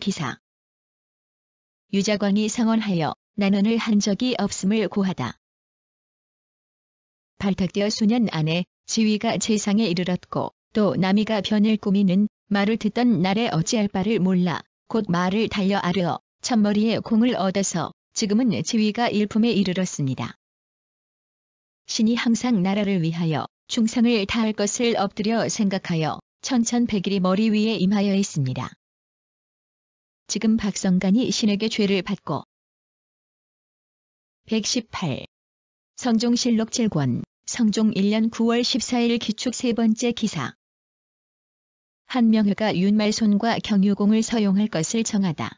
기사. 유자광이 상언하여 난언을 한 적이 없음을 고하다. 발탁되어 수년 안에 지위가 재상에 이르렀고 또 남이가 변을 꾸미는 말을 듣던 날에 어찌할 바를 몰라 곧 말을 달려 아르어 첫머리에 공을 얻어서 지금은 지위가 일품에 이르렀습니다. 신이 항상 나라를 위하여 충성을 다할 것을 엎드려 생각하여 천천백일이 머리 위에 임하여 있습니다. 지금 박성간이 신에게 죄를 받고 118. 성종실록 7권 성종 1년 9월 14일 기축 세 번째 기사. 한명회가 윤말손과 경유공을 서용할 것을 정하다.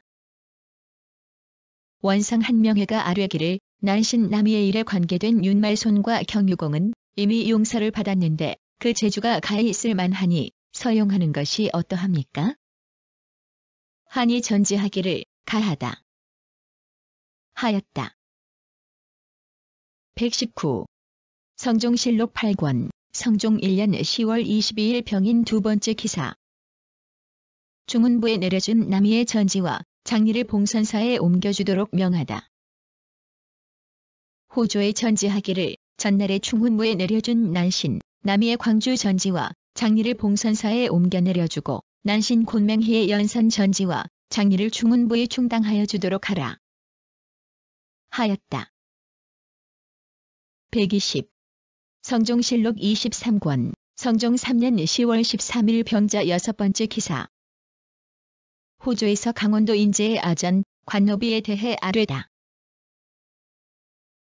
원상 한명회가 아뢰기를 난신 남이의 일에 관계된 윤말손과 경유공은 이미 용서를 받았는데 그 재주가 가히 있을 만하니 서용하는 것이 어떠합니까? 한이 전지하기를 가하다. 하였다. 119. 성종실록 8권 성종 1년 10월 22일 병인 두 번째 기사. 중훈부에 내려준 남이의 전지와 장리를 봉선사에 옮겨주도록 명하다. 호조에 전지하기를 전날에 충훈부에 내려준 난신, 남이의 광주 전지와 장리를 봉선사에 옮겨 내려주고 난신 곤맹희의 연산 전지와 장리를 충훈부에 충당하여 주도록 하라. 하였다. 120. 성종실록 23권 성종 3년 10월 13일 병자 여섯 번째 기사. 호조에서 강원도 인제의 아전, 관노비에 대해 아뢰다.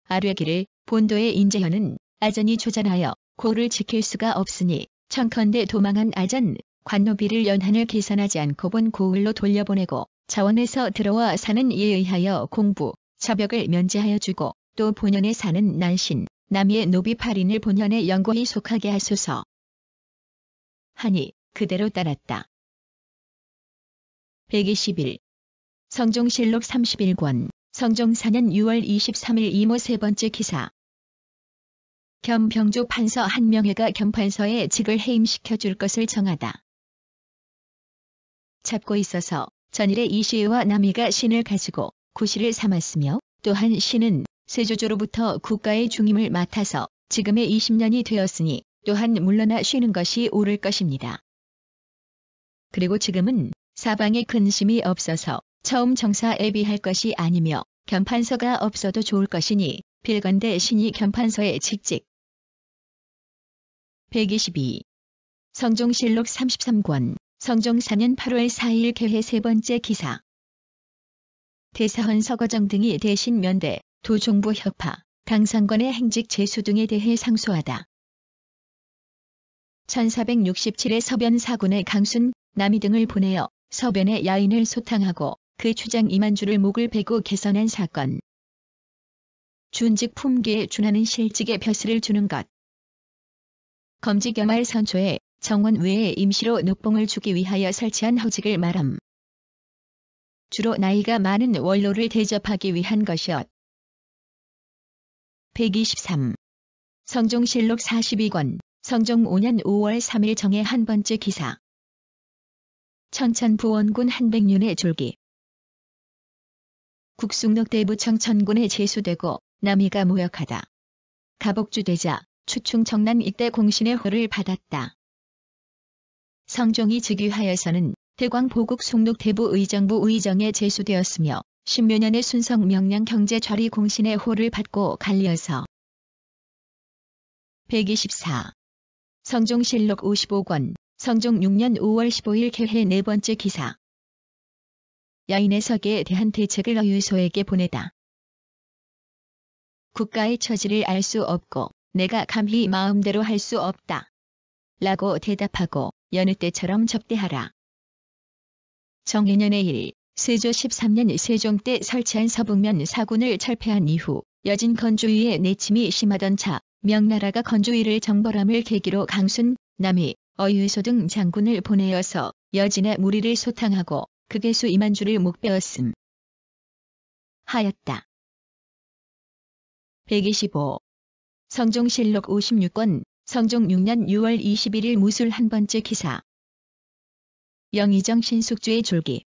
아뢰기를 본도의 인제현은 아전이 조전하여 고를 지킬 수가 없으니 청컨대 도망한 아전, 관노비를 연한을 계산하지 않고 본 고을로 돌려보내고 자원에서 들어와 사는 이에 의하여 공부, 자벽을 면제하여 주고 또 본현에 사는 난신, 남이의 노비 8인을 본현에 영고히 속하게 하소서. 하니 그대로 따랐다. 121. 성종실록 31권 성종 4년 6월 23일 이모 세 번째 기사. 겸 병조 판서 한명회가 겸판서에 직을 해임시켜 줄 것을 정하다. 잡고 있어서 전일에 이시와 남이가 신을 가지고 구시를 삼았으며 또한 신은 세조조로부터 국가의 중임을 맡아서 지금의 20년이 되었으니 또한 물러나 쉬는 것이 옳을 것입니다. 그리고 지금은 사방에 근심이 없어서 처음 정사에 비할 것이 아니며 겸판서가 없어도 좋을 것이니 빌건대 신이 겸판서에 직직. 122. 성종실록 33권 성종 4년 8월 4일 개회 세 번째 기사. 대사헌 서거정 등이 대신 면대, 도종부 혁파, 당상권의 행직 제수 등에 대해 상소하다. 1467에 서변 사군의 강순, 남이 등을 보내어 서변의 야인을 소탕하고 그 추장 이만주를 목을 베고 개선한 사건. 준직 품계에 준하는 실직의 벼슬을 주는 것. 검직여말 선초에 정원 외에 임시로 녹봉을 주기 위하여 설치한 허직을 말함. 주로 나이가 많은 원로를 대접하기 위한 것이었. 123. 성종실록 42권 성종 5년 5월 3일 정해 한 번째 기사. 청천부원군 한백륜의 졸기. 국숭록 대부 청천군에 제수되고 남이가 모역하다. 가복주 되자 추충 정난 이때 공신의 호를 받았다. 성종이 즉위하여서는 대광 보국 숭록 대부 의정부 의정에 제수되었으며 신묘년에 순성 명량 경제 좌리 공신의 호를 받고 갈려서. 124. 성종실록 55권 성종 6년 5월 15일 개회 네 번째 기사. 야인의 서기에 대한 대책을 어유소에게 보내다. 국가의 처지를 알 수 없고 내가 감히 마음대로 할 수 없다. 라고 대답하고 여느 때처럼 접대하라. 정해년의 1. 세조 13년 세종 때 설치한 서북면 사군을 철폐한 이후 여진 건조위의 내침이 심하던 차 명나라가 건조위를 정벌함을 계기로 강순, 남이, 어유소 등 장군을 보내어서 여진의 무리를 소탕하고 극의수 이만주를 목베었음. 하였다. 125. 성종실록 56권 성종 6년 6월 21일 무술 한 번째 기사. 영의정 신숙주의 졸기.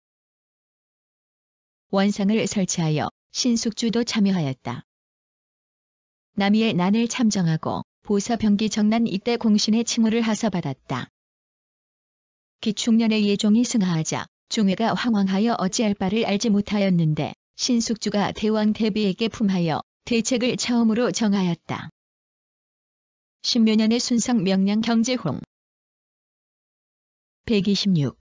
원상을 설치하여 신숙주도 참여하였다. 남이의 난을 참정하고 보사병기 정난 이때 공신의 칭호를 하사받았다. 기축년의 예종이 승하하자 중회가 황황하여 어찌할 바를 알지 못하였는데 신숙주가 대왕 대비에게 품하여 대책을 처음으로 정하였다. 신묘년의 순상 명량 경제홍 126.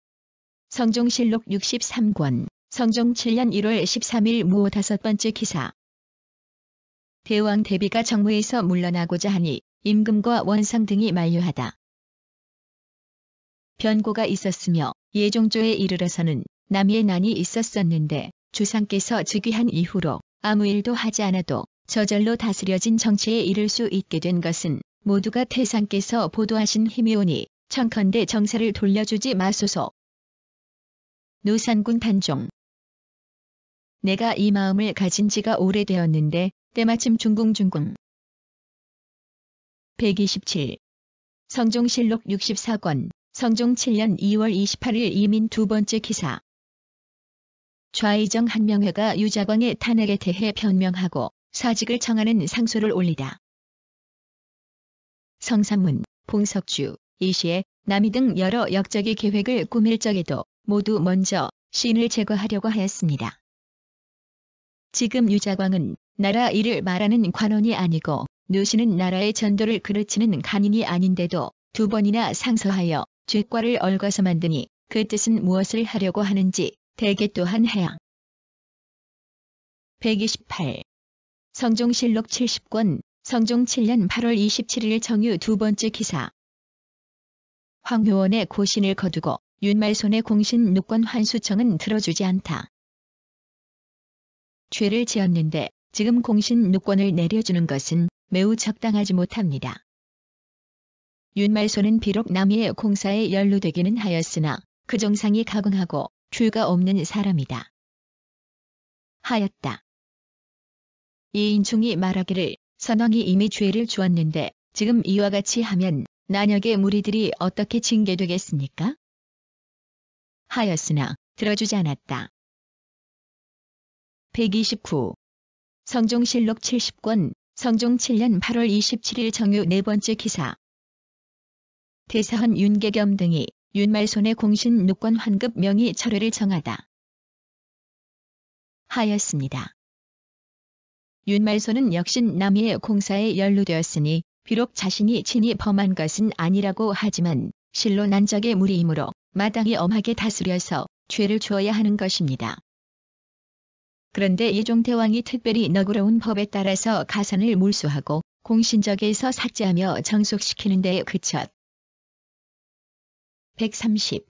성종실록 63권 성종 7년 1월 13일 무오 5번째 기사. 대왕 대비가 정무에서 물러나고자 하니 임금과 원상 등이 만류하다. 변고가 있었으며 예종조에 이르러서는 남이의 난이 있었었는데 주상께서 즉위한 이후로 아무 일도 하지 않아도 저절로 다스려진 정치에 이를 수 있게 된 것은 모두가 태상께서 보도하신 힘이오니 청컨대 정사를 돌려주지 마소서. 노산군 단종. 내가 이 마음을 가진 지가 오래되었는데 때마침 중궁 127. 성종실록 64권 성종 7년 2월 28일 이민 2번째 기사. 좌의정 한명회가 유자광의 탄핵에 대해 변명하고 사직을 청하는 상소를 올리다. 성삼문, 봉석주, 이시에, 남이 등 여러 역적의 계획을 꾸밀 적에도 모두 먼저 신을 제거하려고 하였습니다. 지금 유자광은 나라 일을 말하는 관원이 아니고 누시는 나라의 전도를 그르치는 간인이 아닌데도 2번이나 상서하여 죄과를 얽어서 만드니 그 뜻은 무엇을 하려고 하는지 대개 또한 해양. 128. 성종실록 70권 성종 7년 8월 27일 정유 2번째 기사. 황효원의 고신을 거두고 윤말손의 공신 누권 환수청은 들어주지 않다. 죄를 지었는데 지금 공신 누권을 내려주는 것은 매우 적당하지 못합니다. 윤말손은 비록 남이의 공사에 연루되기는 하였으나 그 정상이 가공하고 죄가 없는 사람이다. 하였다. 이인충이 말하기를 선왕이 이미 죄를 주었는데 지금 이와 같이 하면 난역의 무리들이 어떻게 징계되겠습니까? 하였으나 들어주지 않았다. 129. 성종실록 70권 성종 7년 8월 27일 정유 4번째 기사. 대사헌 윤계겸 등이 윤말손의 공신 누권 환급 명의 철회를 정하다. 하였습니다. 윤말손은 역신 남이의 공사에 연루되었으니 비록 자신이 친히 범한 것은 아니라고 하지만 실로 난적의 무리이므로 마땅히 엄하게 다스려서 죄를 주어야 하는 것입니다. 그런데 예종대왕이 특별히 너그러운 법에 따라서 가산을 몰수하고 공신적에서 삭제하며 정속시키는 데에 그쳤. 130.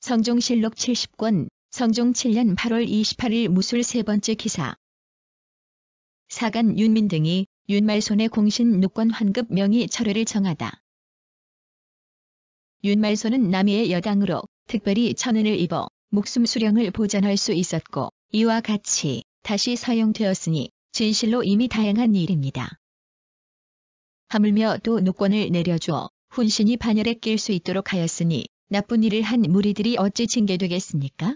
성종실록 70권 성종 7년 8월 28일 무술 3번째 기사. 사간 윤민 등이 윤말손의 공신 누권 환급 명의 철회를 정하다. 윤말손은 남이의 여당으로 특별히 천은을 입어 목숨 수령을 보전할 수 있었고 이와 같이 다시 사용되었으니 진실로 이미 다양한 일입니다. 하물며 또 누권을 내려주어 훈신이 반열에 낄 수 있도록 하였으니 나쁜 일을 한 무리들이 어찌 징계되겠습니까?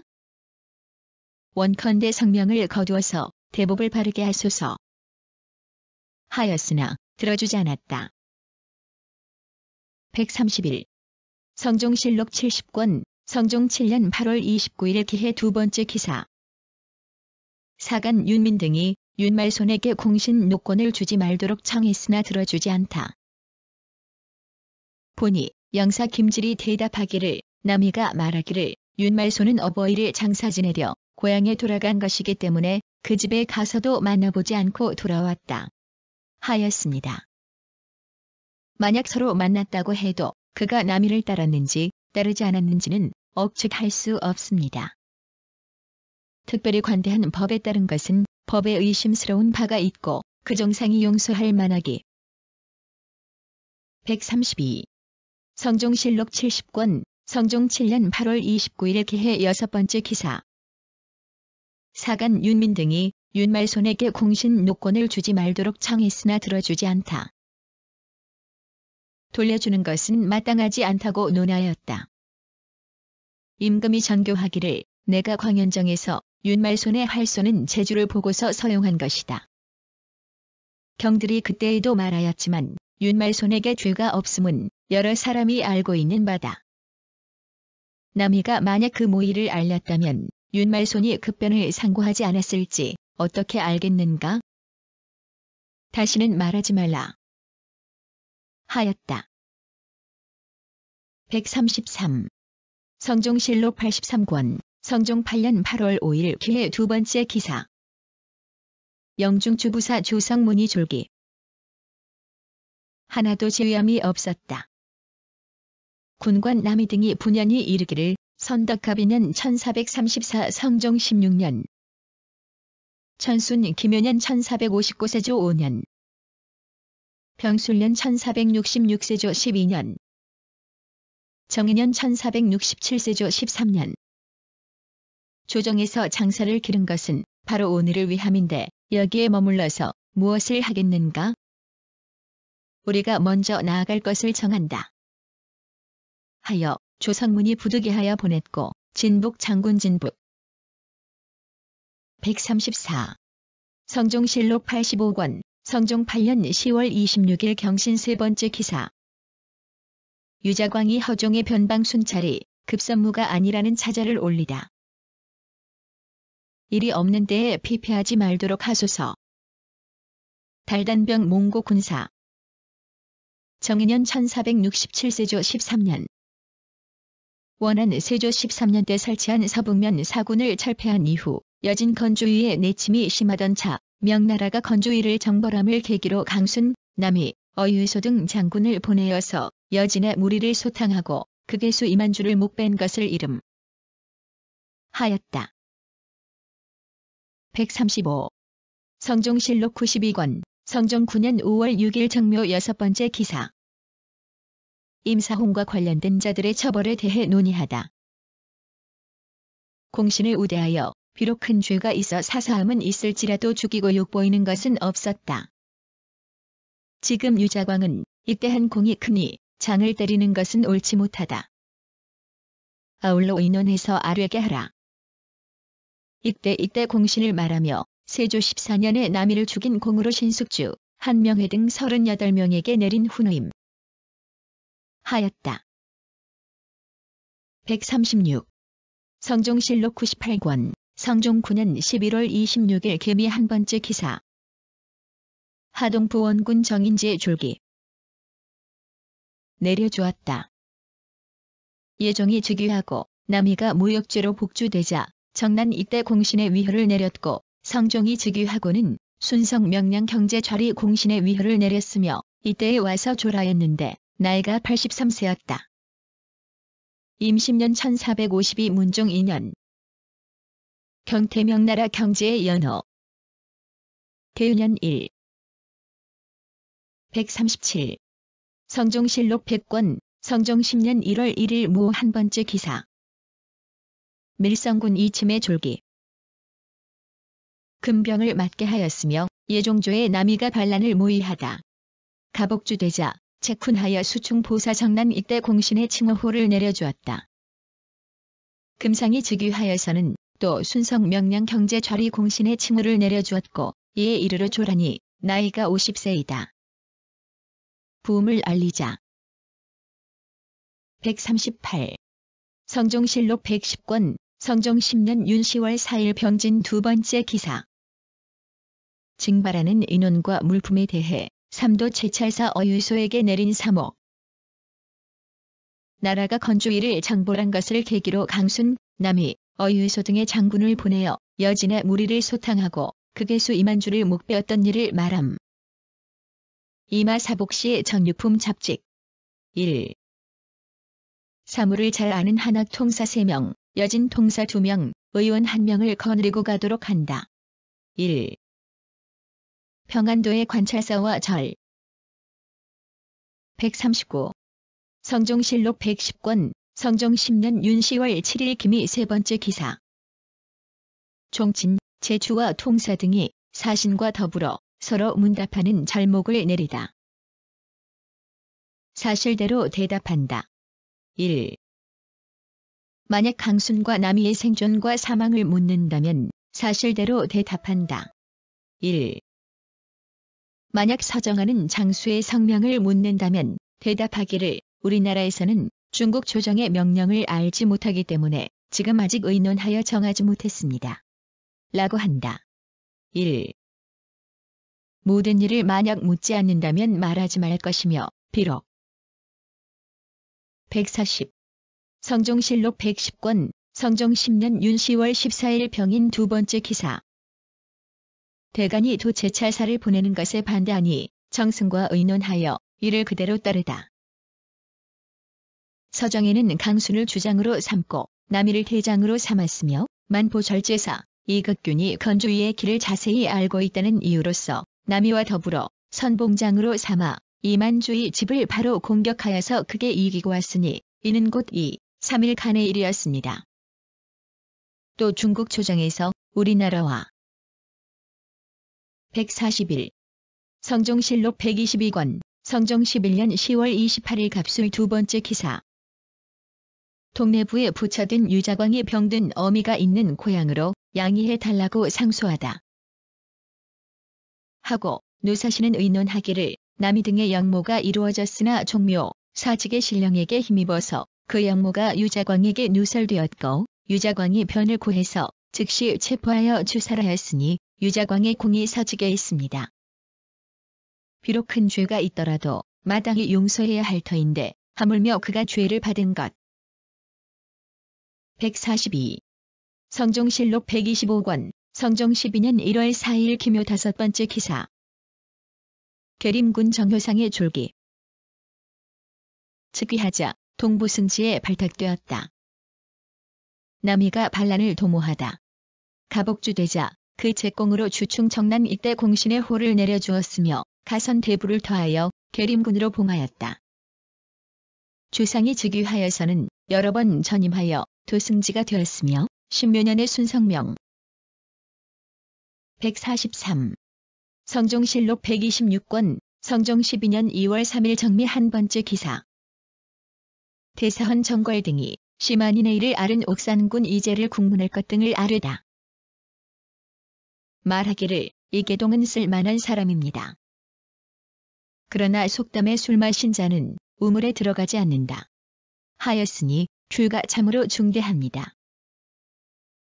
원컨대 성명을 거두어서 대법을 바르게 하소서. 하였으나 들어주지 않았다. 131. 성종실록 70권 성종 7년 8월 29일 기해 2번째 기사. 사간 윤민 등이 윤말손에게 공신 누권을 주지 말도록 청했으나 들어주지 않다. 보니 영사 김질이 대답하기를 남이가 말하기를 윤말손은 어버이를 장사 지내려 고향에 돌아간 것이기 때문에 그 집에 가서도 만나보지 않고 돌아왔다. 하였습니다. 만약 서로 만났다고 해도 그가 남이를 따랐는지 따르지 않았는지는 억측할 수 없습니다. 특별히 관대한 법에 따른 것은 법에 의심스러운 바가 있고 그 정상이 용서할 만하기. 132. 성종실록 70권 성종 7년 8월 29일 기해 6번째 기사. 사간 윤민 등이 윤말손에게 공신 누권을 주지 말도록 청했으나 들어주지 않다. 돌려주는 것은 마땅하지 않다고 논하였다. 임금이 전교하기를 내가 광연정에서 윤말손의 활소는 제주를 보고서 서용한 것이다. 경들이 그때에도 말하였지만 윤말손에게 죄가 없음은 여러 사람이 알고 있는 바다. 남이가 만약 그 모의를 알렸다면 윤말손이 급변을 상고하지 않았을지 어떻게 알겠는가? 다시는 말하지 말라. 하였다. 133. 성종실록 83권, 성종 8년 8월 5일 기해 두 번째 기사. 영중주부사 조성문이 졸기. 하나도 지위함이 없었다. 군관 남이 등이 분연히 이르기를 선덕갑이년 1434 성종 16년 천순 김효년 1459 세조 5년 병술년 1466 세조 12년 정인년 1467 세조 13년 조정에서 장사를 기른 것은 바로 오늘을 위함인데 여기에 머물러서 무엇을 하겠는가? 우리가 먼저 나아갈 것을 정한다. 하여 조성문이 부득이하여 보냈고 진북 장군 진북 134. 성종실록 85권, 성종 8년 10월 26일 경신 세 번째 기사. 유자광이 허종의 변방 순찰이 급선무가 아니라는 차자를 올리다. 일이 없는 데에 피폐하지 말도록 하소서. 달단병 몽고 군사. 정인년 1467 세조 13년. 원한 세조 13년 때 설치한 서북면 사군을 철폐한 이후 여진 건조위의 내침이 심하던 차 명나라가 건조위를 정벌함을 계기로 강순, 남이, 어유소 등 장군을 보내어서 여진의 무리를 소탕하고 극의수 2만 주를 목뺀 것을 이름 하였다. 135. 성종실록 92권, 성종 9년 5월 6일 정묘 여섯 번째 기사. 임사홍과 관련된 자들의 처벌에 대해 논의하다. 공신을 우대하여 비록 큰 죄가 있어 사사함은 있을지라도 죽이고 욕보이는 것은 없었다. 지금 유자광은 이때한 공이 크니 장을 때리는 것은 옳지 못하다. 아울러 의논해서 아뢰게 하라. 이때 공신을 말하며 세조 14년에 남이를 죽인 공으로 신숙주, 한명회 등 38명에게 내린 훈의임 하였다. 136. 성종실록 98권, 성종 9년 11월 26일 개미 한 번째 기사. 하동부 원군 정인지의 졸기. 내려주었다. 예종이 즉위하고 남이가 무역죄로 복주되자 정난 이때 공신의 위효를 내렸고 성종이 즉위하고는 순성 명량 경제처리 공신의 위효를 내렸으며 이때에 와서 졸하였는데 나이가 83세였다. 임신년 1452 문종 2년. 경태명나라 경제의 연호. 대유년 1. 137. 성종실록 100권, 성종 10년 1월 1일 무 한 번째 기사. 밀성군 이침의 졸기. 금병을 맞게 하였으며 예종조의 남이가 반란을 모의하다. 가복주되자 책훈하여 수충보사 정난 이때 공신의 칭호호를 내려주었다. 금상이 즉위하여서는 또 순성 명량 경제처리 공신의 칭호를 내려주었고 이에 이르러 졸하니 나이가 50세이다. 부음을 알리자. 138. 성종실록 110권, 성종 10년 윤 10월 4일 병진 두 번째 기사. 징발하는 인원과 물품에 대해 삼도 채찰사 어유소에게 내린 사목. 나라가 건조위를 정벌한 것을 계기로 강순, 남이, 어유소 등의 장군을 보내어 여진의 무리를 소탕하고 극의수 2만 주를 목베었던 일을 말함. 이마사복시의 정유품 잡직. 1. 사물을 잘 아는 한학 통사 3명, 여진 통사 2명, 의원 1명을 거느리고 가도록 한다. 1. 평안도의 관찰사와 절. 139. 성종실록 110권, 성종 10년 윤 10월 7일 기미 세 번째 기사. 종친, 제주와 통사 등이 사신과 더불어 서로 문답하는 절목을 내리다. 사실대로 대답한다. 1. 만약 강순과 남이의 생존과 사망을 묻는다면 사실대로 대답한다. 1. 만약 서정하는 장수의 성명을 묻는다면 대답하기를 우리나라에서는 중국 조정의 명령을 알지 못하기 때문에 지금 아직 의논하여 정하지 못했습니다. 라고 한다. 1. 모든 일을 만약 묻지 않는다면 말하지 말 것이며 비록 140. 성종실록 110권 성종 10년 윤 10월 14일 병인 두 번째 기사. 대간이 도제찰사를 보내는 것에 반대하니 정승과 의논하여 이를 그대로 따르다. 서정에는 강순을 주장으로 삼고 남이를 대장으로 삼았으며 만포절제사 이극균이 건조위의 길을 자세히 알고 있다는 이유로서 남이와 더불어 선봉장으로 삼아 이만주의 집을 바로 공격하여서 크게 이기고 왔으니 이는 곧 2, 3일간의 일이었습니다. 또 중국 조정에서 우리나라와 141. 성종실록 122권 성종 11년 10월 28일 갑술 두 번째 기사. 동래부에 붙여든 유자광이 병든 어미가 있는 고향으로 양이해 달라고 상소하다. 하고 노사시는 의논하기를 남이 등의 영모가 이루어졌으나 종묘 사직의 신령에게 힘입어서 그 영모가 유자광에게 누설되었고 유자광이 변을 구해서 즉시 체포하여 주살하였으니 유자광의 공이 사직에 있습니다. 비록 큰 죄가 있더라도 마땅히 용서해야 할 터인데 하물며 그가 죄를 받은 것. 142. 성종실록 125권 성종 12년 1월 4일 기묘 다섯 번째 기사. 계림군 정효상의 졸기. 즉위하자 동부승지에 발탁되었다. 남이가 반란을 도모하다. 가복주되자 그 제공으로 주충 정난 이때 공신의 호를 내려주었으며 가선 대부를 더하여 계림군으로 봉하였다. 주상이 즉위하여서는 여러 번 전임하여 도승지가 되었으며 십묘년의 순성명. 143. 성종실록 126권 성종 12년 2월 3일 정미 한 번째 기사. 대사헌 정궐 등이 시만인의 일을 앓은 옥산군 이재를 국문할 것 등을 아뢰다. 말하기를 이계동은 쓸만한 사람입니다. 그러나 속담에 술 마신 자는 우물에 들어가지 않는다. 하였으니 죄가 참으로 중대합니다.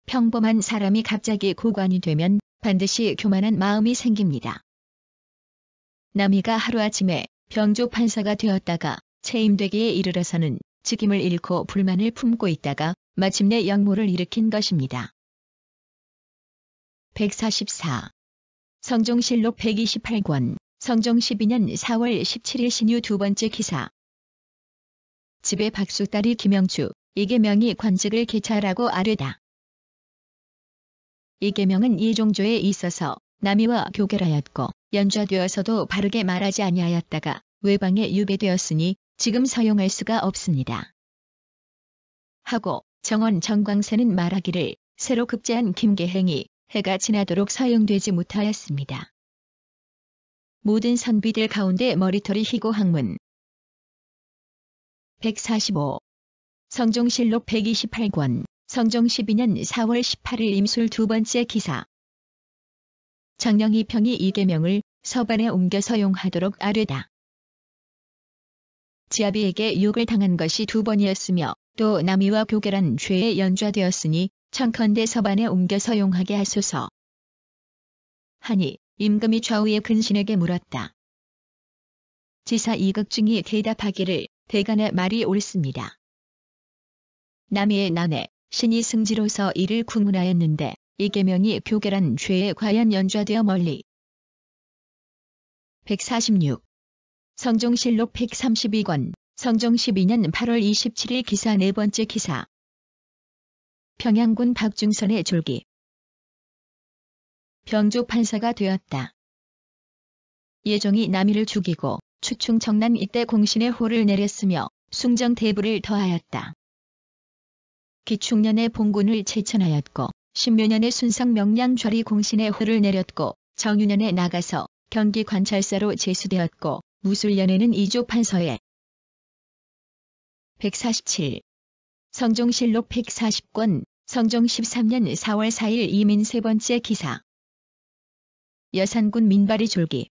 평범한 사람이 갑자기 고관이 되면 반드시 교만한 마음이 생깁니다. 남이가 하루아침에 병조 판사가 되었다가 체임되기에 이르러서는 직임을 잃고 불만을 품고 있다가 마침내 영모를 일으킨 것입니다. 144. 성종실록 128권 성종 12년 4월 17일 신유 두 번째 기사. 집의 박수딸이 김영주, 이계명이 관직을 개찰하고 아뢰다. 이계명은 이종조에 있어서 남이와 교결하였고 연좌되어서도 바르게 말하지 아니하였다가 외방에 유배되었으니 지금 사용할 수가 없습니다. 하고 정원 정광세는 말하기를 새로 급제한 김계행이 해가 지나도록 사용되지 못하였습니다. 모든 선비들 가운데 머리털이 희고 학문. 145. 성종실록 128권 성종 12년 4월 18일 임술 두 번째 기사. 장령이평이 이계명을 서반에 옮겨 서용하도록 아뢰다. 지아비에게 욕을 당한 것이 두 번이었으며 또 남이와 교결한 죄에 연좌되었으니 청컨대 서반에 옮겨 서용하게 하소서. 하니 임금이 좌우의 근신에게 물었다. 지사 이극중이 대답하기를 대간의 말이 옳습니다. 남이의 난에 신이 승지로서 이를 구문하였는데 이계명이 교결한 죄에 과연 연좌되어 멀리. 146. 성종실록 132권 성종 12년 8월 27일 기사 네 번째 기사. 평양군 박중선의 졸기. 병조 판사가 되었다. 예종이 남이를 죽이고 추충 정난 이때 공신의 호를 내렸으며 숭정 대부를 더하였다. 기충년에 봉군을 제천하였고 신묘년에 순상 명량좌리 공신의 호를 내렸고 정유년에 나가서 경기 관찰사로 제수되었고 무술년에는 이조 판서에. 147. 성종실록 140권, 성종 13년 4월 4일 이민 세 번째 기사. 여산군 민발이 졸기.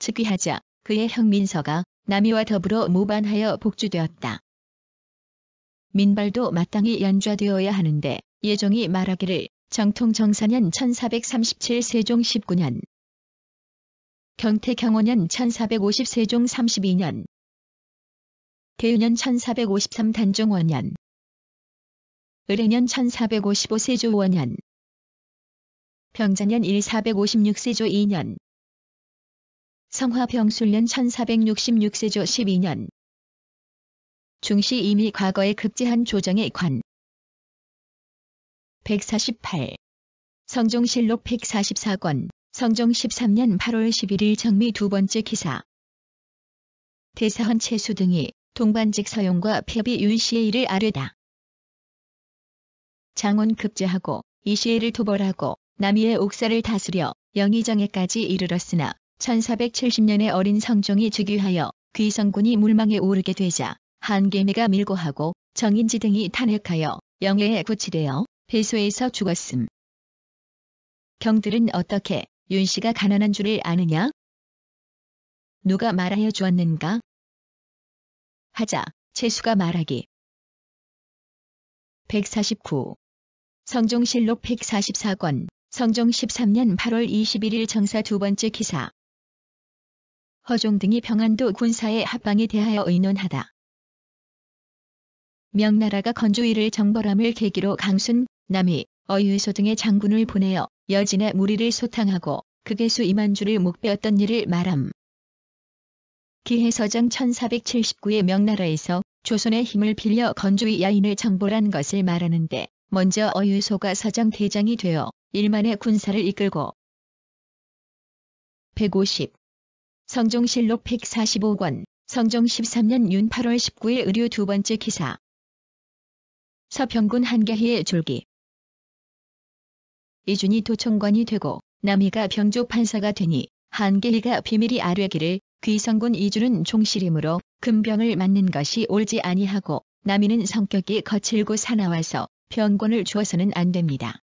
즉위하자 그의 형 민서가 남이와 더불어 모반하여 복주되었다. 민발도 마땅히 연좌되어야 하는데 예종이 말하기를 정통 정사년 1437 세종 19년 경태 경호년 1450 세종 32년 대유년 1453 단종 5년 을해년 1455 세조 5년 병자년 1456 세조 2년 성화병술년 1466 세조 12년 중시 이미 과거에 급제한 조정의 관. 148. 성종실록 144권, 성종 13년 8월 11일 정미 두 번째 기사. 대사헌 채수 등이 동반직 서용과 폐비 윤씨의 일을 아뢰다. 장원 급제하고 이시애를 토벌하고 남이의 옥사를 다스려 영의정에까지 이르렀으나 1470년에 어린 성종이 즉위하여 귀성군이 물망에 오르게 되자 한계미가 밀고하고 정인지 등이 탄핵하여 영해에 구치되어 배소에서 죽었음. 경들은 어떻게 윤씨가 가난한 줄을 아느냐? 누가 말하여 주었는가? 하자 채수가 말하기. 149. 성종실록 144권, 성종 13년 8월 21일 정사 두 번째 기사. 허종 등이 평안도 군사의 합방에 대하여 의논하다. 명나라가 건조일을 정벌함을 계기로 강순, 남이, 어유소 등의 장군을 보내어 여진의 무리를 소탕하고 극의수 2만 주를 목배었던 일을 말함. 기해서정 1479의 명나라에서 조선의 힘을 빌려 건조의 야인을 정벌한 것을 말하는데 먼저 어유소가 서정 대장이 되어 1만의 군사를 이끌고 150. 성종실록 145권, 성종 13년 윤 8월 19일 의류 두 번째 기사. 서평군 한계희의 졸기. 이준이 도총관이 되고 남이가 병조 판사가 되니 한계희가 비밀이 아뢰기를 귀성군 이준은 종실이므로 금병을 맞는 것이 옳지 아니하고 남이는 성격이 거칠고 사나워서 병권을 주어서는 안 됩니다.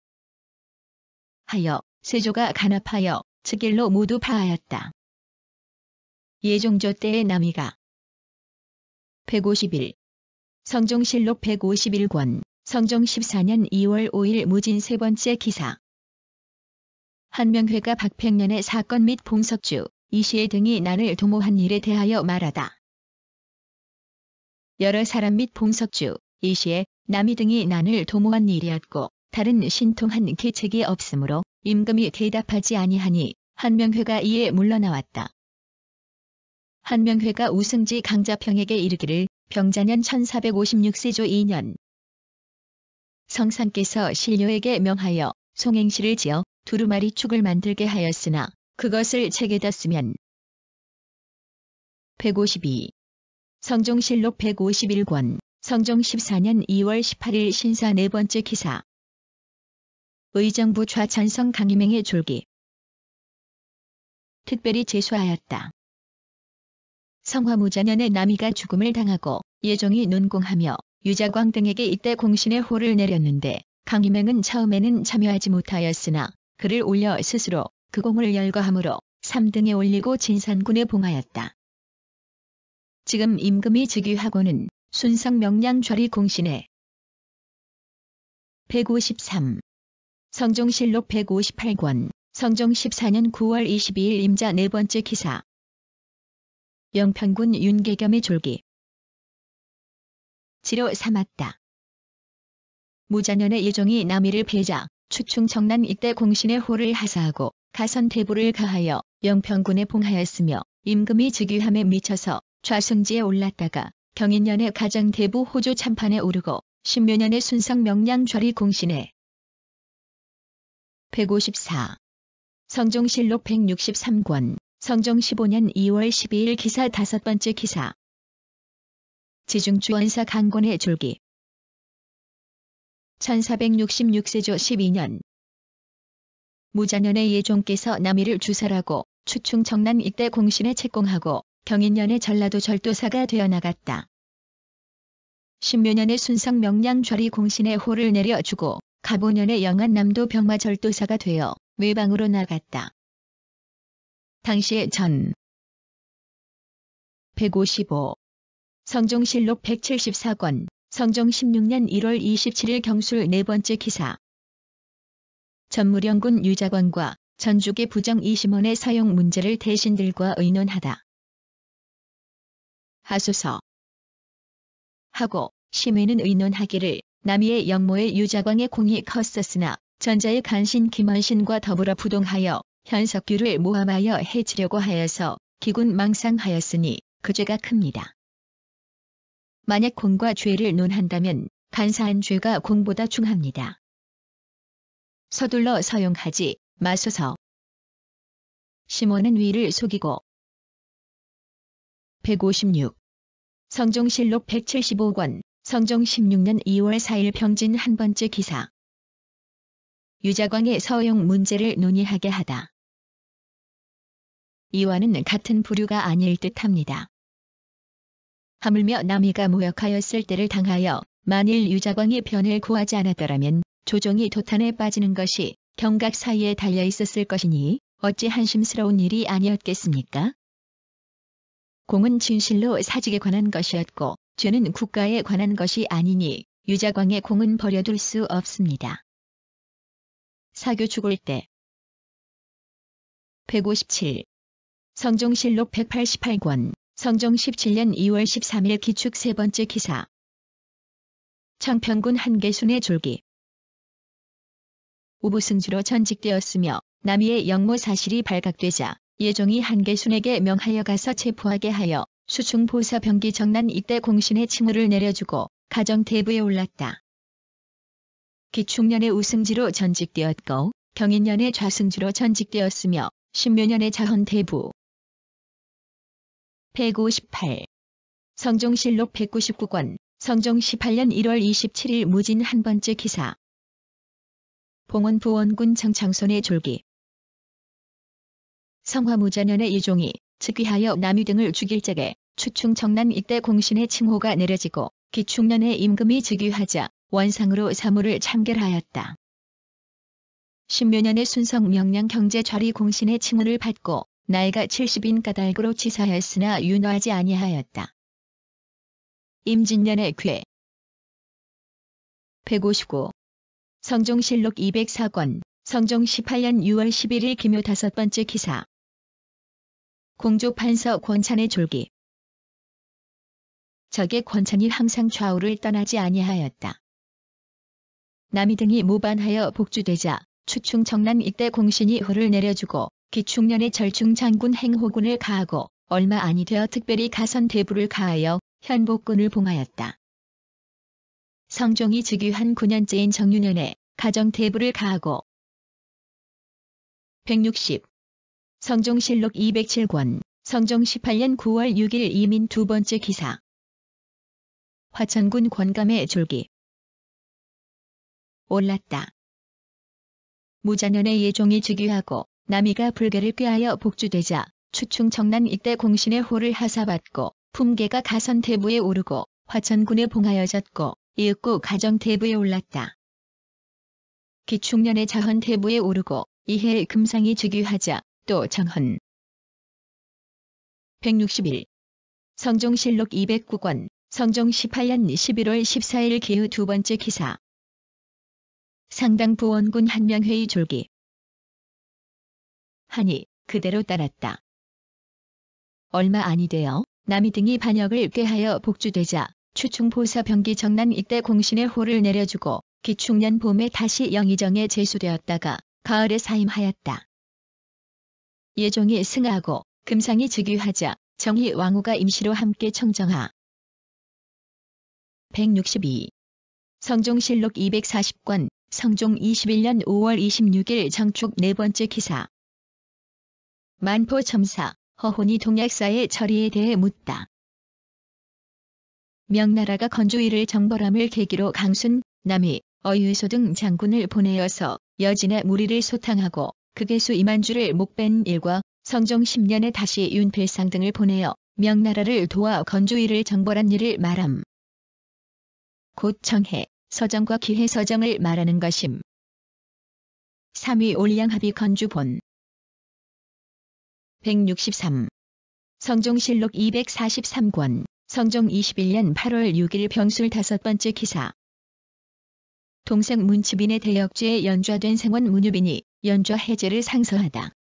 하여 세조가 간합하여 즉일로 모두 파하였다. 예종조 때의 남이가 151. 성종실록 151권, 성종 14년 2월 5일 무진 세 번째 기사. 한명회가 박팽년의 사건 및 봉석주, 이시애 등이 난을 도모한 일에 대하여 말하다. 여러 사람 및 봉석주, 이시애, 남이 등이 난을 도모한 일이었고 다른 신통한 계책이 없으므로 임금이 대답하지 아니하니 한명회가 이에 물러나왔다. 한명회가 우승지 강자평에게 이르기를 병자년 1456세조 2년 성상께서 신료에게 명하여 송행시를 지어 두루마리 축을 만들게 하였으나 그것을 책에다 쓰면 152. 성종실록 151권, 성종 14년 2월 18일 신사 네 번째 기사. 의정부 좌찬성 강희맹의 졸기. 특별히 제수하였다. 성화무자년에 남이가 죽음을 당하고 예종이 논공하며 유자광 등에게 이때 공신의 호를 내렸는데 강희맹은 처음에는 참여하지 못하였으나 그를 올려 스스로 그 공을 열거함으로 3등에 올리고 진산군에 봉하였다. 지금 임금이 즉위하고는 순성 명량 좌리 공신에 153. 성종실록 158권, 성종 14년 9월 22일 임자 네 번째 기사. 영평군 윤계겸의 졸기. 지로 삼았다. 무자년에 예종이 남이를 패자 추충 정난 이때 공신의 호를 하사하고 가선 대부를 가하여 영평군에 봉하였으며 임금이 즉위함에 미쳐서 좌승지에 올랐다가 경인년에 가정 대부 호조 참판에 오르고 신묘년에 순성 명량 좌리 공신에 154. 성종실록 163권, 성종 15년 2월 12일 기사 다섯 번째 기사. 지중주 원사 강곤의 졸기. 1466세조 12년 무자년에 예종께서 남이를 주설하고 추충 정난 이때 공신에 책공하고 경인년에 전라도 절도사가 되어 나갔다. 신묘년에 순성 명량 좌리 공신에 호를 내려주고 갑오년에 영안남도 병마절도사가 되어 외방으로 나갔다. 당시의 전 155. 성종실록 174권 성종 16년 1월 27일 경술 네 번째 기사. 전무령군 유자관과 전주계 부정 이심원의 사용 문제를 대신들과 의논하다. 하소서. 하고 심의는 의논하기를 남이의 영모의 유자광의 공이 컸었으나 전자의 간신 김원신과 더불어 부동하여 현석규를 모함하여 해치려고 하여서 기군 망상하였으니 그 죄가 큽니다. 만약 공과 죄를 논한다면 간사한 죄가 공보다 중합니다. 서둘러 사용하지 마소서. 심원은 위를 속이고. 156. 성종실록 175권 성종 16년 2월 4일 병진 한 번째 기사. 유자광의 서용 문제를 논의하게 하다. 이와는 같은 부류가 아닐 듯합니다. 하물며 남이가 모욕하였을 때를 당하여 만일 유자광이 변을 구하지 않았더라면 조종이 도탄에 빠지는 것이 경각 사이에 달려 있었을 것이니 어찌 한심스러운 일이 아니었겠습니까? 공은 진실로 사직에 관한 것이었고 죄는 국가에 관한 것이 아니니 유자광의 공은 버려둘 수 없습니다. 사교 죽을 때. 157. 성종실록 188권 성종 17년 2월 13일 기축 세 번째 기사. 창평군 한계순의 졸기. 우부승주로 전직되었으며 남이의 영모 사실이 발각되자 예종이 한계순에게 명하여 가서 체포하게 하여 수충보사 병기 정난 이때 공신의 칭호를 내려주고 가정대부에 올랐다. 기축년에 우승지로 전직되었고 경인년에 좌승지로 전직되었으며 신묘년에 자헌대부. 158. 성종실록 199권 성종 18년 1월 27일 무진 한 번째 기사. 봉원 부원군 정창손의 졸기. 성화무자년의 예종이 즉위하여 남유 등을 죽일 적에 추충 정난 이때 공신의 칭호가 내려지고 기축년에 임금이 즉위하자 원상으로 사무를 참결하였다. 신묘년에 순성 명량 경제 좌리 공신의 칭호를 받고 나이가 70인 까닭으로 치사하였으나 윤허하지 아니하였다. 임진년의 괴. 159. 성종실록 204권 성종 18년 6월 11일 기묘 다섯 번째 기사. 공조판서 권찬의 졸기. 적의 권찬이 항상 좌우를 떠나지 아니하였다. 남이 등이 모반하여 복주되자 추충 정난 이때 공신이 호를 내려주고 기축년에 절충 장군 행호군을 가하고 얼마 아니 되어 특별히 가선 대부를 가하여 현복군을 봉하였다. 성종이 즉위한 9년째인 정유년에 가정 대부를 가하고. 160. 성종실록 207권 성종 18년 9월 6일 이민 두 번째 기사. 화천군 권감의 졸기. 올랐다. 무자년에 예종이 즉위하고 남이가 불계를 꾀하여 복주되자 추충 정난 이때 공신의 호를 하사받고 품계가 가선 대부에 오르고 화천군에 봉하여졌고 이윽고 가정 대부에 올랐다. 기축년에 자헌 대부에 오르고 이해 금상이 즉위하자 또 정헌. 161. 성종실록 209권 성종 18년 11월 14일 기후 두 번째 기사. 상당 부원군 한명회의 졸기. 하니 그대로 따랐다. 얼마 아니 되어 남이 등이 반역을 꾀하여 복주되자 추충보사 병기 정난 이때 공신의 호를 내려주고 기축년 봄에 다시 영의정에 제수되었다가 가을에 사임하였다. 예종이 승하고 금상이 즉위하자 정희 왕후가 임시로 함께 청정하. 162. 성종실록 240권 성종 21년 5월 26일 정축 네 번째 기사. 만포 첨사 허훈이 동약사의 처리에 대해 묻다. 명나라가 건조일을 정벌함을 계기로 강순, 남이, 어유소 등 장군을 보내어서 여진의 무리를 소탕하고 극의수 이만주를 목뺀 일과 성종 10년에 다시 윤필상 등을 보내어 명나라를 도와 건조일을 정벌한 일을 말함. 곧 정해, 서정과 기해 서정을 말하는 것임. 3위 올량합의 건주본 163. 성종실록 243권, 성종 21년 8월 6일 병술 5번째 기사. 동생 문치빈의 대역죄에 연좌된 생원 문유빈이 연좌 해제를 상서하다.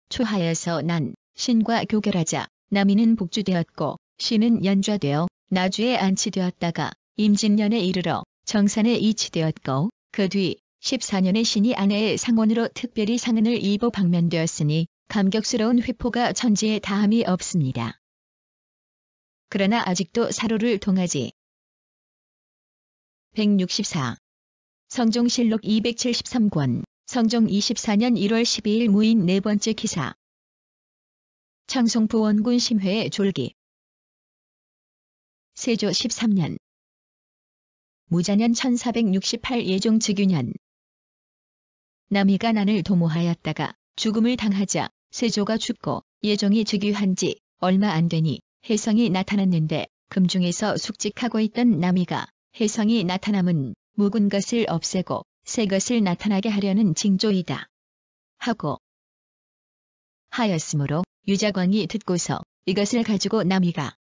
초하여서 난 신과 교결하자 남이는 복주되었고 신은 연좌되어 나주에 안치되었다가 임진년에 이르러 정산에 이치되었고 그 뒤 14년에 신이 아내의 상원으로 특별히 상은을 입어 방면되었으니 감격스러운 회포가 천지에 다함이 없습니다. 그러나 아직도 사로를 통하지. 164. 성종실록 273권, 성종 24년 1월 12일 무인 4번째 기사. 청송부 원군 심회의 졸기. 세조 13년. 무자년 1468 예종 즉유년. 남이가 난을 도모하였다가 죽음을 당하자 세조가 죽고 예종이 즉위한 지 얼마 안 되니 혜성이 나타났는데 금중에서 숙직하고 있던 남이가 혜성이 나타남은 묵은 것을 없애고 새 것을 나타나게 하려는 징조이다 하고 하였으므로 유자광이 듣고서 이것을 가지고 남이가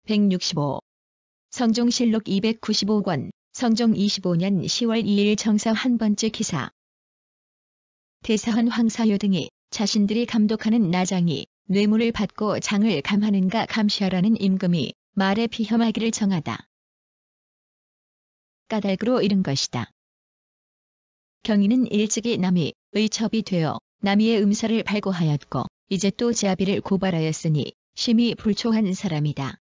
165. 성종실록 295권, 성종 25년 10월 2일 정사 1번째 기사. 대사헌 황사효 등이 자신들이 감독하는 나장이 뇌물을 받고 장을 감하는가 감시하라는 임금이 말에 비혐하기를 정하다. 까닭으로 이른 것이다. 경인은 일찍이 남이 의첩이 되어 남이의 음사를 발고하였고 이제 또 제아비를 고발하였으니 심히 불초한 사람이다.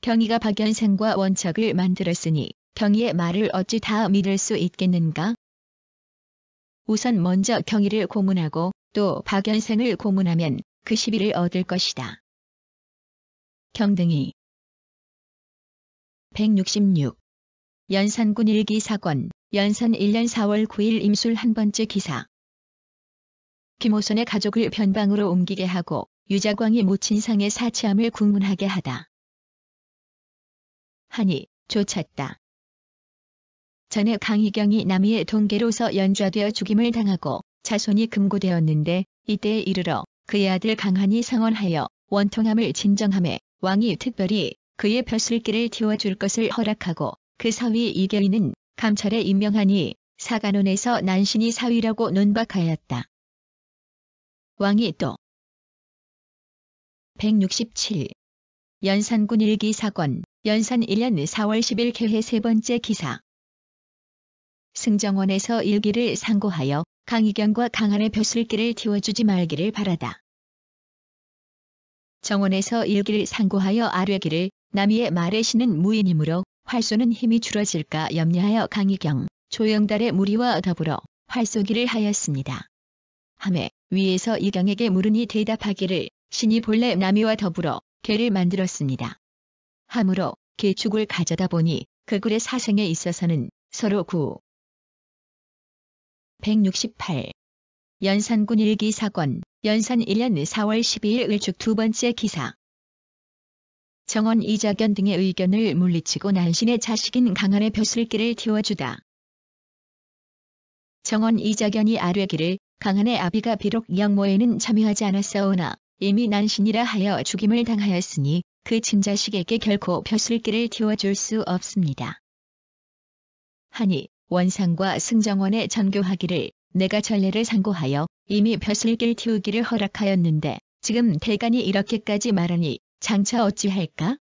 경희가 박연생과 원척을 만들었으니 경희의 말을 어찌 다 믿을 수 있겠는가? 우선 먼저 경희를 고문하고 또 박연생을 고문하면 그 시비를 얻을 것이다. 경등이 166. 연산군 일기 사건, 연산 1년 4월 9일 임술 1번째 기사. 김호선의 가족을 변방으로 옮기게 하고 유자광이 모친상의 사치함을 국문하게 하다. 하니 쫓았다. 전에 강희경이 남이의 동계로서 연좌되어 죽임을 당하고 자손이 금고되었는데 이때에 이르러 그의 아들 강한이 상언하여 원통함을 진정하매 왕이 특별히 그의 벼슬길을 틔워줄 것을 허락하고 그 사위 이계인은 감찰에 임명하니 사간원에서 난신이 사위라고 논박하였다. 왕이 또 167. 연산군 일기 사건, 연산 1년 4월 10일 개회 3번째 기사. 승정원에서 일기를 상고하여 강희경과 강한의 벼슬길을 틔워주지 말기를 바라다. 정원에서 일기를 상고하여 아뢰기를 남이의 말에 신은 무인이므로 활쏘는 힘이 줄어질까 염려하여 강희경, 조영달의 무리와 더불어 활쏘기를 하였습니다. 하매 위에서 이경에게 물으니 대답하기를 신이 본래 남이와 더불어 개를 만들었습니다. 하므로 개축을 가져다 보니 그 굴의 사생에 있어서는 서로 168. 연산군 일기 사건, 연산 1년 4월 12일 을축 2번째 기사. 정원 이자견 등의 의견을 물리치고 난신의 자식인 강한의 벼슬길을 틔워주다. 정원 이자견이 아뢰기를 강한의 아비가 비록 영모에는 참여하지 않았사오나 이미 난신이라 하여 죽임을 당하였으니 그 친자식에게 결코 벼슬길을 틔워줄 수 없습니다. 하니 원상과 승정원에 전교하기를 내가 전례를 상고하여 이미 벼슬길 틔우기를 허락하였는데 지금 대간이 이렇게까지 말하니 장차 어찌할까?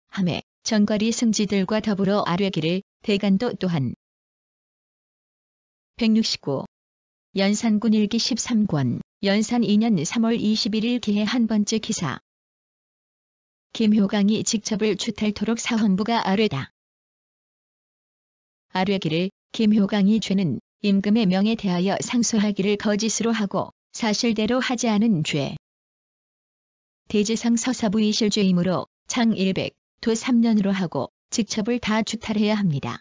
하매 전과리 승지들과 더불어 아뢰기를 대간도 또한 169. 연산군 일기 13권, 연산 2년 3월 21일 기해 1번째 기사. 김효강이 직첩을 추탈토록 사헌부가 아뢰다. 아뢰기를 김효강이 죄는 임금의 명에 대하여 상소하기를 거짓으로 하고 사실대로 하지 않은 죄. 대제상 서사부이실죄이므로 장 100, 도 3년으로 하고 직첩을 다 추탈해야 합니다.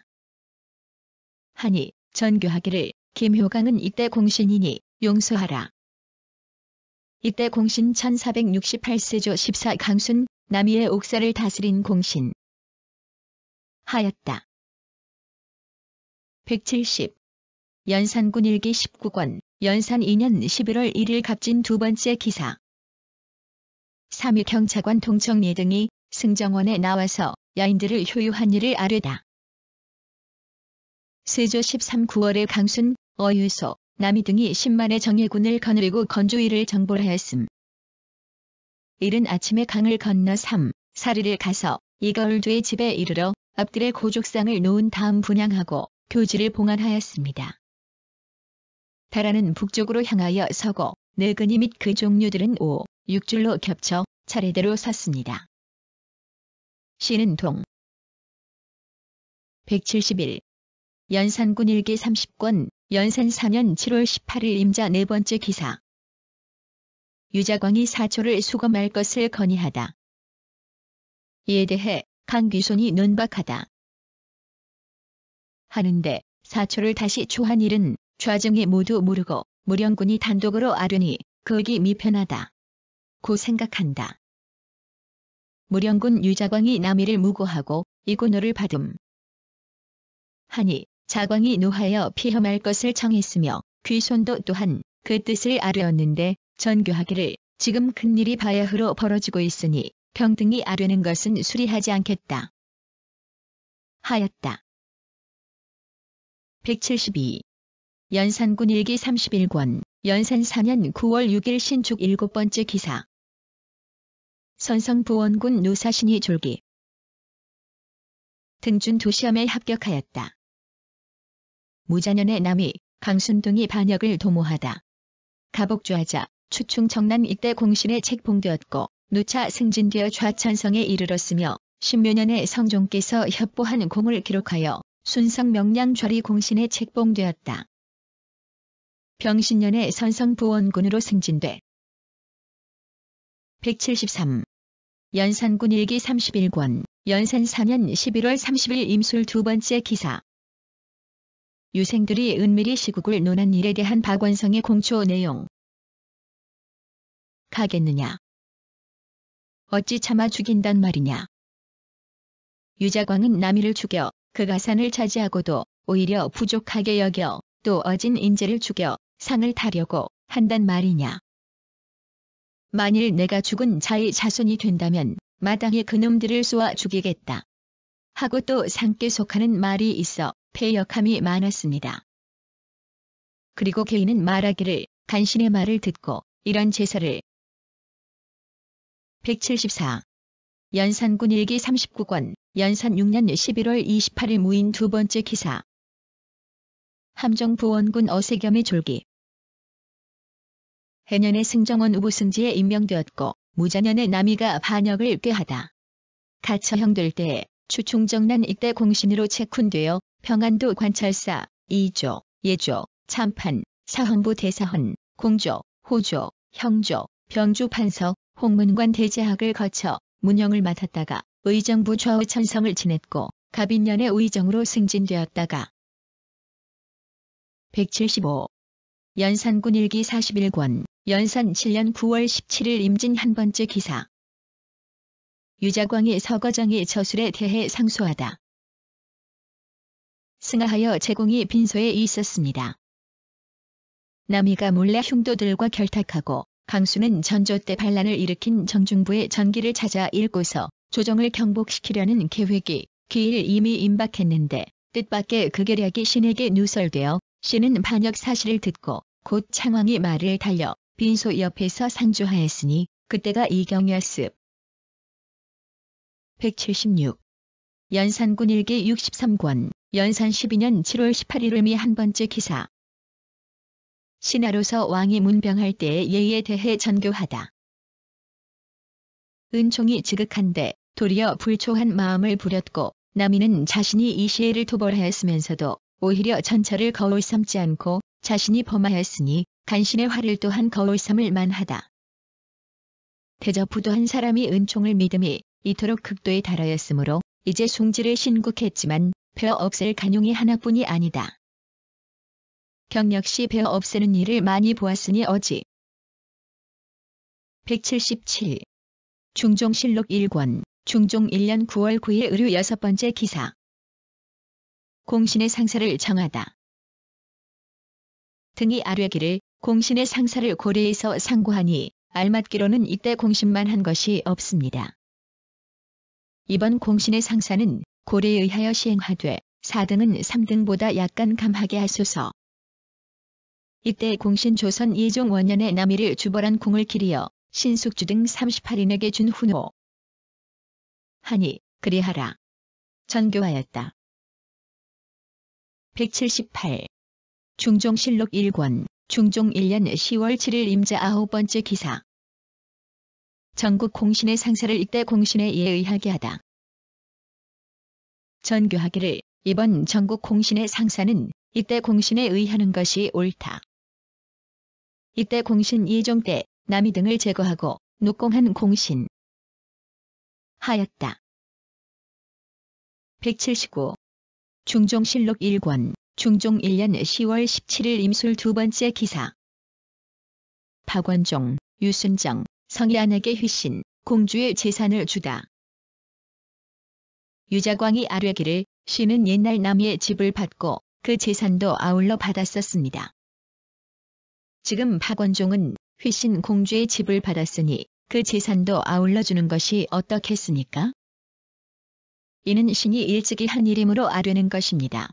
하니 전교하기를 김효강은 이때 공신이니 용서하라. 이때 공신 1468세조 14강순 남이의 옥사를 다스린 공신. 하였다. 170. 연산군 일기 19권, 연산 2년 11월 1일 갑진 두 번째 기사. 3위 경차관 동청리 등이 승정원에 나와서 야인들을 효유한 일을 아뢰다. 세조 13 9월에 강순, 어유소, 남이 등이 10만의 정예군을 거느리고 건조위를 정벌하였음. 이른 아침에 강을 건너 3, 4리를 가서 이거울두의 집에 이르러 앞들에 고족상을 놓은 다음 분향하고 교지를 봉안하였습니다. 다라는 북쪽으로 향하여 서고 늙은이 및 그 종류들은 5, 6줄로 겹쳐 차례대로 섰습니다. 시는 동. 171. 연산군 일기 30권, 연산 4년 7월 18일 임자 네 번째 기사. 유자광이 사초를 수검할 것을 건의하다. 이에 대해 강귀손이 논박하다. 하는데 사초를 다시 초한 일은 좌정이 모두 모르고 무령군이 단독으로 아뢰니 거기 미편하다. 고 생각한다. 무령군 유자광이 남이를 무고하고 이고노를 받음. 하니 자광이 노하여 피험할 것을 청했으며 귀손도 또한 그 뜻을 아뢰었는데 전교하기를 지금 큰일이 바야흐로 벌어지고 있으니 평등이 아뢰는 것은 수리하지 않겠다. 하였다. 172. 연산군 일기 31권, 연산 4년 9월 6일 신축 7번째 기사. 선성부원군 노사신이 졸기. 등준 도시험에 합격하였다. 무자년의 남이 강순동이 반역을 도모하다. 가복주하자 추충 정난 이때 공신에 책봉되었고 누차 승진되어 좌천성에 이르렀으며 신묘년에 성종께서 협보한 공을 기록하여 순성 명량좌리 공신에 책봉되었다. 병신년에 선성부원군으로 승진돼. 173. 연산군 일기 31권, 연산 4년 11월 30일 임술 두 번째 기사. 유생들이 은밀히 시국을 논한 일에 대한 박원성의 공초 내용. 가겠느냐? 어찌 참아 죽인단 말이냐? 유자광은 남이를 죽여 그 가산을 차지하고도 오히려 부족하게 여겨 또 어진 인재를 죽여 상을 타려고 한단 말이냐? 만일 내가 죽은 자의 자손이 된다면 마땅히 그놈들을 쏘아 죽이겠다. 하고 또 상께 속하는 말이 있어 패역함이 많았습니다. 그리고 개인은 말하기를 간신의 말을 듣고 이런 제사를. 174. 연산군 일기 39권, 연산 6년 11월 28일 무인 두 번째 기사. 함정부원군 어세겸의 졸기. 해년에 승정원 우부승지에 임명되었고 무자년에 남이가 반역을 꾀하다. 가처형 될 때에 추충정난 이때 공신으로 책훈되어 평안도 관찰사, 이조, 예조, 참판, 사헌부 대사헌, 공조, 호조, 형조, 병주 판서, 홍문관 대제학을 거쳐 문형을 맡았다가 의정부 좌우천성을 지냈고 갑인년에 의정으로 승진되었다가. 175. 연산군 일기 41권, 연산 7년 9월 17일 임진 한 번째 기사. 유자광이 서거정의 저술에 대해 상소하다. 승하하여 제공이 빈소에 있었습니다. 남이가 몰래 흉도들과 결탁하고 강수는 전조 때 반란을 일으킨 정중부의 전기를 찾아 읽고서 조정을 경복시키려는 계획이 기일 이미 임박했는데 뜻밖의 그 계략이 신에게 누설되어 신은 반역 사실을 듣고 곧 창왕이 말을 달려 빈소 옆에서 상주하였으니 그때가 이경이었습. 176. 연산군 일기 63권, 연산 12년 7월 18일 의미 한 번째 기사. 신하로서 왕이 문병할 때의 예의에 대해 전교하다. 은총이 지극한데 도리어 불초한 마음을 부렸고 남이는 자신이 이 시해를 토벌하였으면서도 오히려 전처를 거울 삼지 않고 자신이 범하였으니 간신의 화를 또한 거울 삼을 만하다. 대저부도한 사람이 은총을 믿음이 이토록 극도에 달하였으므로 이제 숭지를 신국했지만 베어 없앨 간용이 하나뿐이 아니다. 경력시 베어 없애는 일을 많이 보았으니 어지. 177. 중종실록 1권, 중종 1년 9월 9일 의류 6번째 기사. 공신의 상사를 정하다. 등이 아뢰기를 공신의 상사를 고려해서 상고하니 알맞기로는 이때 공신만 한 것이 없습니다. 이번 공신의 상사는 고려에 의하여 시행하되 4등은 3등보다 약간 감하게 하소서. 이때 공신 조선 예종 원년에 남이를 주벌한 궁을 기리어 신숙주 등 38인에게 준 훈호. 하니 그리하라. 전교하였다. 178. 중종실록 1권, 중종 1년 10월 7일 임자 9번째 기사. 전국 공신의 상사를 이때 공신에 예의하게 하다. 전교하기를 이번 전국 공신의 상사는 이때 공신에 의하는 것이 옳다. 이때 공신 예종 때 남이 등을 제거하고 녹공한 공신 하였다. 179. 중종실록 1권, 중종 1년 10월 17일 임술 2번째 기사. 박원종, 유순정, 성희안에게 휘신, 공주의 재산을 주다. 유자광이 아뢰기를 신은 옛날 남이의 집을 받고 그 재산도 아울러 받았었습니다. 지금 박원종은 휘신 공주의 집을 받았으니 그 재산도 아울러 주는 것이 어떻겠습니까? 이는 신이 일찍이 한 일이므로 아뢰는 것입니다.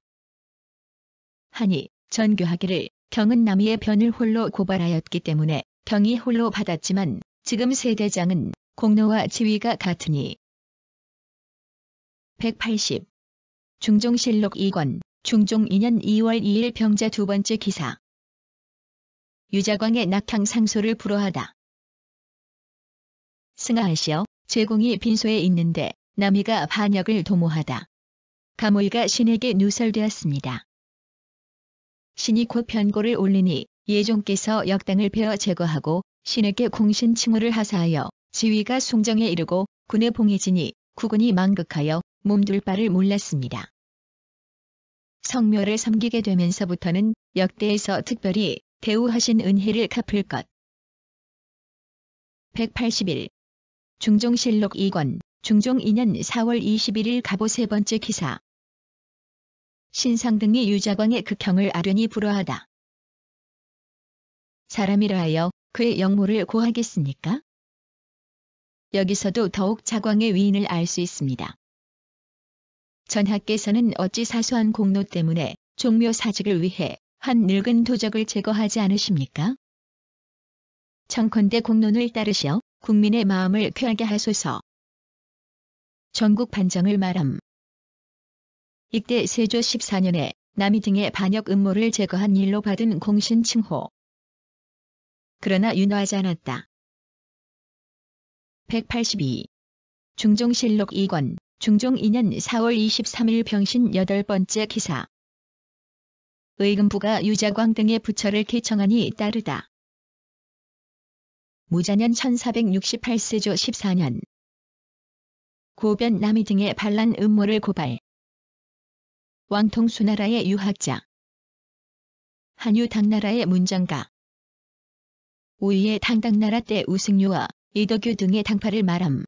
하니 전교하기를 경은 남이의 변을 홀로 고발하였기 때문에 경이 홀로 받았지만 지금 세대장은 공로와 지위가 같으니. 180. 중종실록 2권, 중종 2년 2월 2일 병자 2번째 기사. 유자광의 낙향 상소를 불허하다. 승하하시어 제공이 빈소에 있는데 남이가 반역을 도모하다. 가모이가 신에게 누설되었습니다. 신이 곧 변고를 올리니 예종께서 역당을 베어 제거하고 신에게 공신 칭호를 하사하여 지위가 숭정에 이르고 군에 봉해지니 국군이 망극하여 몸둘 바를 몰랐습니다. 성묘를 섬기게 되면서부터는 역대에서 특별히 대우하신 은혜를 갚을 것. 181. 중종실록 2권, 중종 2년 4월 21일 갑오 3번째 기사. 신상 등이 유자광의 극형을 아련히 불허하다. 사람이라 하여 그의 역모를 고하겠습니까? 여기서도 더욱 자광의 위인을 알 수 있습니다. 전하께서는 어찌 사소한 공로 때문에 종묘 사직을 위해 한 늙은 도적을 제거하지 않으십니까? 청컨대 공론을 따르시어 국민의 마음을 쾌하게 하소서. 전국 반정을 말함. 이때 세조 14년에 남이 등의 반역 음모를 제거한 일로 받은 공신 칭호. 그러나 윤화하지 않았다. 182. 중종실록 2권, 중종 2년 4월 23일 병신 8번째 기사. 의금부가 유자광 등의 부처를 개청하니 따르다. 무자년 1468세조 14년. 고변 남이 등의 반란 음모를 고발. 왕통수나라의 유학자. 한유 당나라의 문정가. 우위의 당당나라 때 우승유와 이덕유 등의 당파를 말함.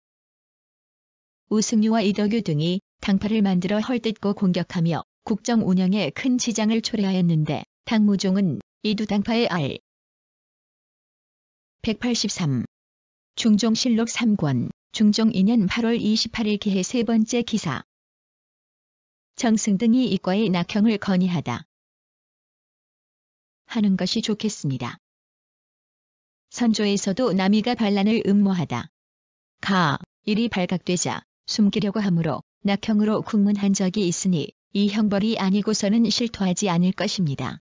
우승유와 이덕유 등이 당파를 만들어 헐뜯고 공격하며 국정 운영에 큰 지장을 초래하였는데 당무종은 이 두 당파의 알. 183. 중종실록 3권, 중종 2년 8월 28일 기해 3번째 기사. 정승 등이 이과의 낙형을 건의하다. 하는 것이 좋겠습니다. 선조에서도 남이가 반란을 음모하다. 일이 발각되자 숨기려고 하므로 낙형으로 국문한 적이 있으니 이 형벌이 아니고서는 실토하지 않을 것입니다.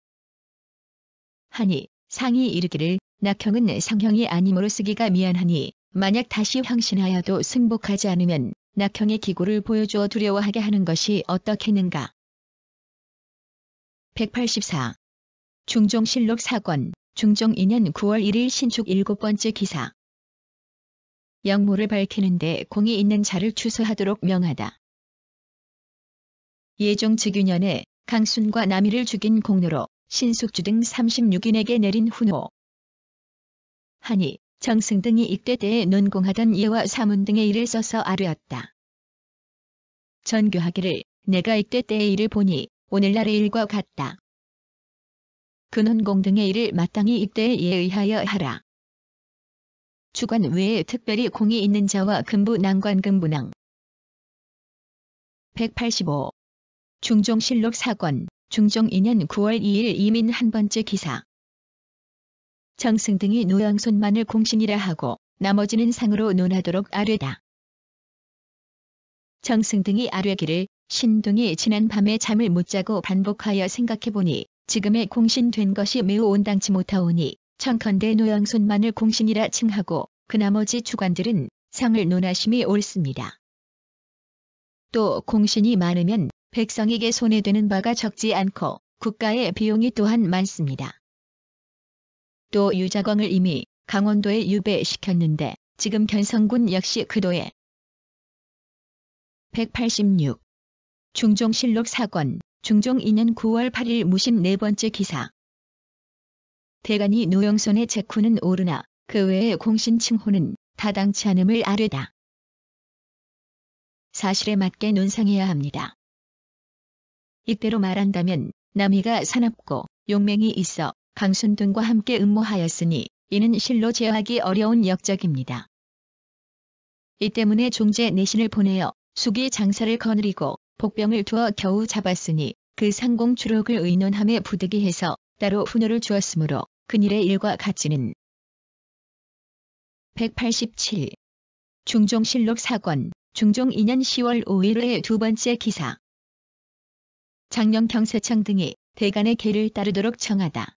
하니 상이 이르기를 낙형은 상형이 아니므로 쓰기가 미안하니 만약 다시 형신하여도 승복하지 않으면 낙형의 기고를 보여주어 두려워하게 하는 것이 어떻겠는가. 184. 중종실록 4권, 중종 2년 9월 1일 신축 7번째 기사. 역모를 밝히는데 공이 있는 자를 추수하도록 명하다. 예종 즉위년에 강순과 남이를 죽인 공로로 신숙주 등 36인에게 내린 훈호. 하니 정승등이 이때 때에 논공하던 예와 사문 등의 일을 써서 아뢰었다. 전교하기를 내가 이때 때의 일을 보니 오늘날의 일과 같다. 그 논공 등의 일을 마땅히 이때의 예에 의하여 하라. 주관 외에 특별히 공이 있는 자와 근부 낭관 근부낭. 185. 중종실록 사권, 중종 2년 9월 2일 이민 한 번째 기사. 정승등이 노영손만을 공신이라 하고 나머지는 상으로 논하도록 아뢰다. 정승등이 아뢰기를 신등이 지난 밤에 잠을 못 자고 반복하여 생각해보니 지금의 공신된 것이 매우 온당치 못하오니 청컨대 노영손만을 공신이라 칭하고 그 나머지 주관들은 상을 논하심이 옳습니다. 또 공신이 많으면 백성에게 손해되는 바가 적지 않고 국가의 비용이 또한 많습니다. 또 유자광을 이미 강원도에 유배시켰는데 지금 견성군 역시 그 도에. 186. 중종실록 사권, 중종 2년 9월 8일 무심 네 번째 기사. 대간이 노영손의 제쿠는 오르나 그 외의 공신 칭호는 타당치 않음을 아뢰다. 사실에 맞게 논상해야 합니다. 이때로 말한다면 남이가 사납고 용맹이 있어 강순등과 함께 음모하였으니 이는 실로 제어하기 어려운 역적입니다. 이 때문에 종제 내신을 보내어 수기 장사를 거느리고 복병을 두어 겨우 잡았으니 그 상공 추록을 의논함에 부득이해서 따로 훈호를 주었으므로 그일의 일과 같지는. 187. 중종실록 사권, 중종 2년 10월 5일의 두 번째 기사. 장령 경세청 등이 대간의 계를 따르도록 청하다.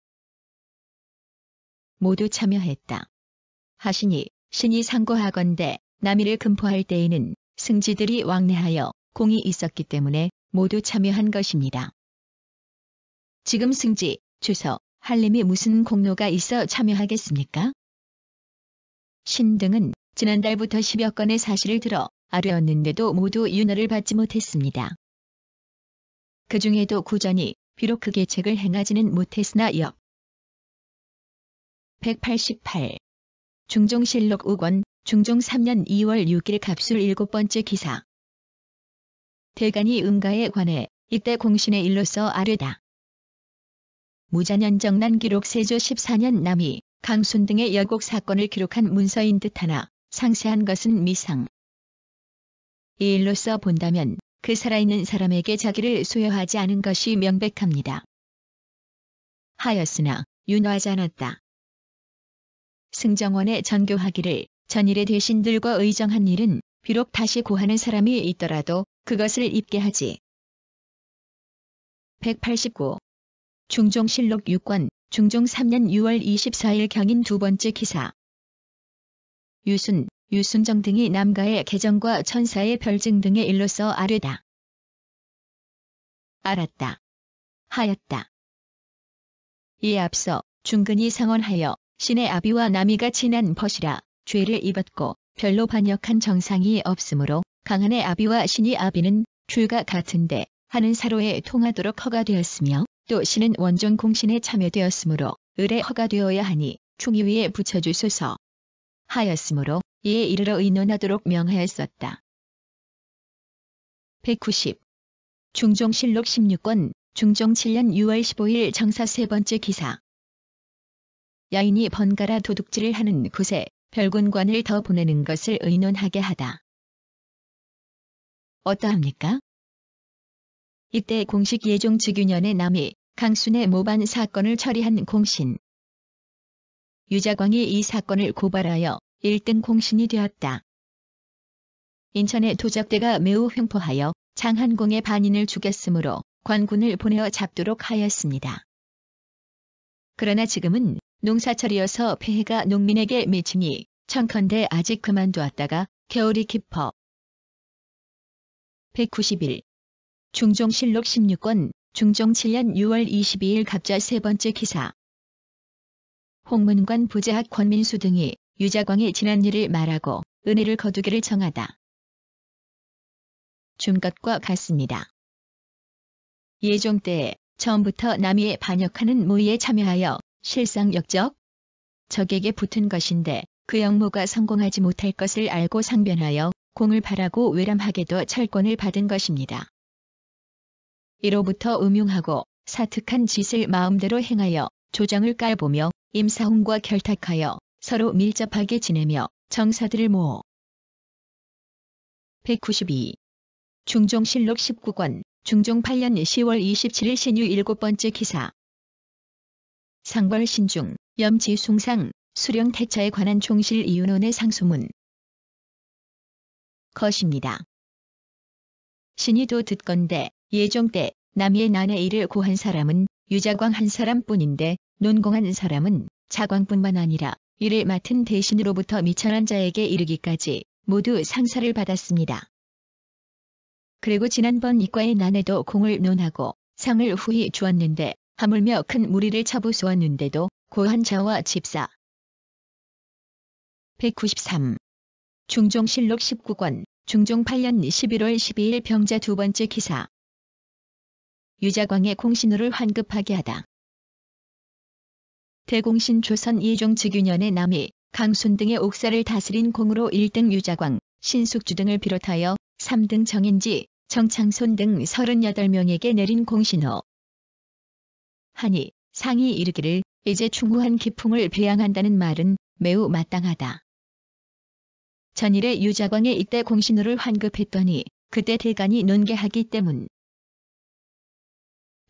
모두 참여했다. 하시니 신이 상고하건대 남이를 금포할 때에는 승지들이 왕래하여 공이 있었기 때문에 모두 참여한 것입니다. 지금 승지, 주서, 한림이 무슨 공로가 있어 참여하겠습니까? 신 등은 지난달부터 10여 건의 사실을 들어 아뢰었는데도 모두 윤허를 받지 못했습니다. 그 중에도 구전이 비록 그 계책을 행하지는 못했으나 역. 188. 중종실록 5권, 중종 3년 2월 6일 갑술 7번째 기사. 대간이 음가에 관해 이때 공신의 일로서 아뢰다. 무자년정난 기록 세조 14년 남이 강순 등의 여곡 사건을 기록한 문서인 듯하나 상세한 것은 미상. 이 일로서 본다면 그 살아있는 사람에게 자기를 수여하지 않은 것이 명백합니다. 하였으나 윤허하지 않았다. 승정원에 전교하기를 전일의 대신들과 의정한 일은 비록 다시 고하는 사람이 있더라도 그것을 입게 하지. 189. 중종실록 6권, 중종 3년 6월 24일 경인 두 번째 기사. 유순, 유순정 등이 남가의 개정과 천사의 별증 등의 일로서 아뢰다. 알았다. 하였다. 이에 앞서 중근이 상언하여 신의 아비와 남이가 친한 벗이라 죄를 입었고 별로 반역한 정상이 없으므로 강한의 아비와 신이 아비는 죄가 같은데 하는 사로에 통하도록 허가되었으며 또 신은 원종 공신에 참여되었으므로 을에 허가되어야 하니 충의위에 붙여주소서 하였으므로 이에 이르러 의논하도록 명하였었다. 190. 중종실록 16권, 중종 7년 6월 15일 정사 세 번째 기사. 야인이 번갈아 도둑질을 하는 곳에 별군관을 더 보내는 것을 의논하게 하다. 어떠합니까? 이때 공식 예종 즉유년에 남이 강순의 모반 사건을 처리한 공신. 유자광이 이 사건을 고발하여 1등 공신이 되었다. 인천의 도적대가 매우 횡포하여 장한공의 반인을 죽였으므로 관군을 보내어 잡도록 하였습니다. 그러나 지금은 농사철이어서 폐해가 농민에게 미치니 청컨대 아직 그만두었다가 겨울이 깊어. 191. 중종실록 16권, 중종 7년 6월 22일 갑자 세 번째 기사. 홍문관 부재학 권민수 등이 유자광의 지난 일을 말하고 은혜를 거두기를 정하다. 준 것과 같습니다. 예종 때에 처음부터 남이에 반역하는 모의에 참여하여 실상 역적 적에게 붙은 것인데 그 영모가 성공하지 못할 것을 알고 상변하여 공을 바라고 외람하게도 철권을 받은 것입니다. 이로부터 음흉하고 사특한 짓을 마음대로 행하여 조정을 깔보며 임사홍과 결탁하여 서로 밀접하게 지내며 정사들을 모어 192. 중종실록 19권 중종 8년 10월 27일 신유 7번째 기사. 상벌 신중 염지숭상 수령 태처에 관한 총실 이윤원의 상소문. 것입니다. 신이도 듣건대 예종 때 남이의 난의 일을 고한 사람은 유자광 한 사람뿐인데 논공한 사람은 자광뿐만 아니라 이를 맡은 대신으로부터 미천한 자에게 이르기까지 모두 상사를 받았습니다. 그리고 지난번 이과의 난에도 공을 논하고 상을 후히 주었는데 하물며 큰 무리를 쳐부수었는데도 고한 자와 집사. 193. 중종실록 19권 중종 8년 11월 12일 병자 2번째 기사. 유자광의 공신호를 환급하게 하다. 대공신 조선 예종 즉유년의 남이 강순 등의 옥사를 다스린 공으로 1등 유자광, 신숙주 등을 비롯하여 3등 정인지, 정창손 등 38명에게 내린 공신호. 하니 상이 이르기를 이제 충후한 기풍을 배양한다는 말은 매우 마땅하다. 전일에 유자광의 이때 공신호를 환급했더니 그때 대간이 논개하기 때문.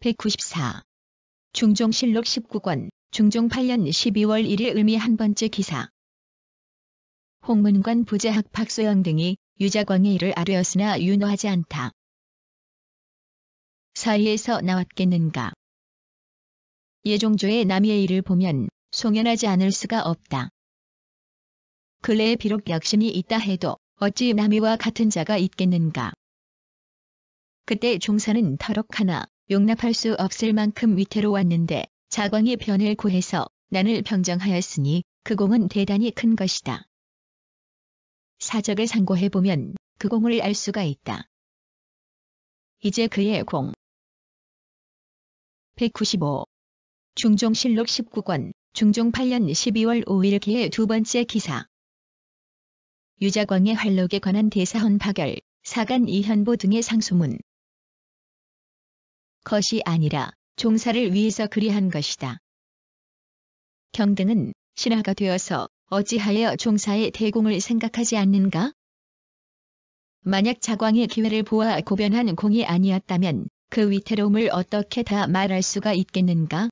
194. 중종실록 19권 중종 8년 12월 1일 을미 한 번째 기사. 홍문관 부재학 박소영 등이 유자광의 일을 아뢰었으나 윤호하지 않다. 사이에서 나왔겠는가. 예종조의 남이의 일을 보면 송연하지 않을 수가 없다. 근래에 비록 역신이 있다 해도 어찌 남이와 같은 자가 있겠는가. 그때 종사는 터럭 하나 용납할 수 없을 만큼 위태로웠는데 자광이 변을 구해서 난을 평정하였으니 그 공은 대단히 큰 것이다. 사적을 상고해보면 그 공을 알 수가 있다. 이제 그의 공. 195. 중종실록 19권 중종 8년 12월 5일 기의 2번째 기사. 유자광의 활록에 관한 대사헌 파결, 사간 이현보 등의 상소문. 것이 아니라 종사를 위해서 그리한 것이다. 경등은 신하가 되어서 어찌하여 종사의 대공을 생각하지 않는가? 만약 자광의 기회를 보아 고변한 공이 아니었다면 그 위태로움을 어떻게 다 말할 수가 있겠는가?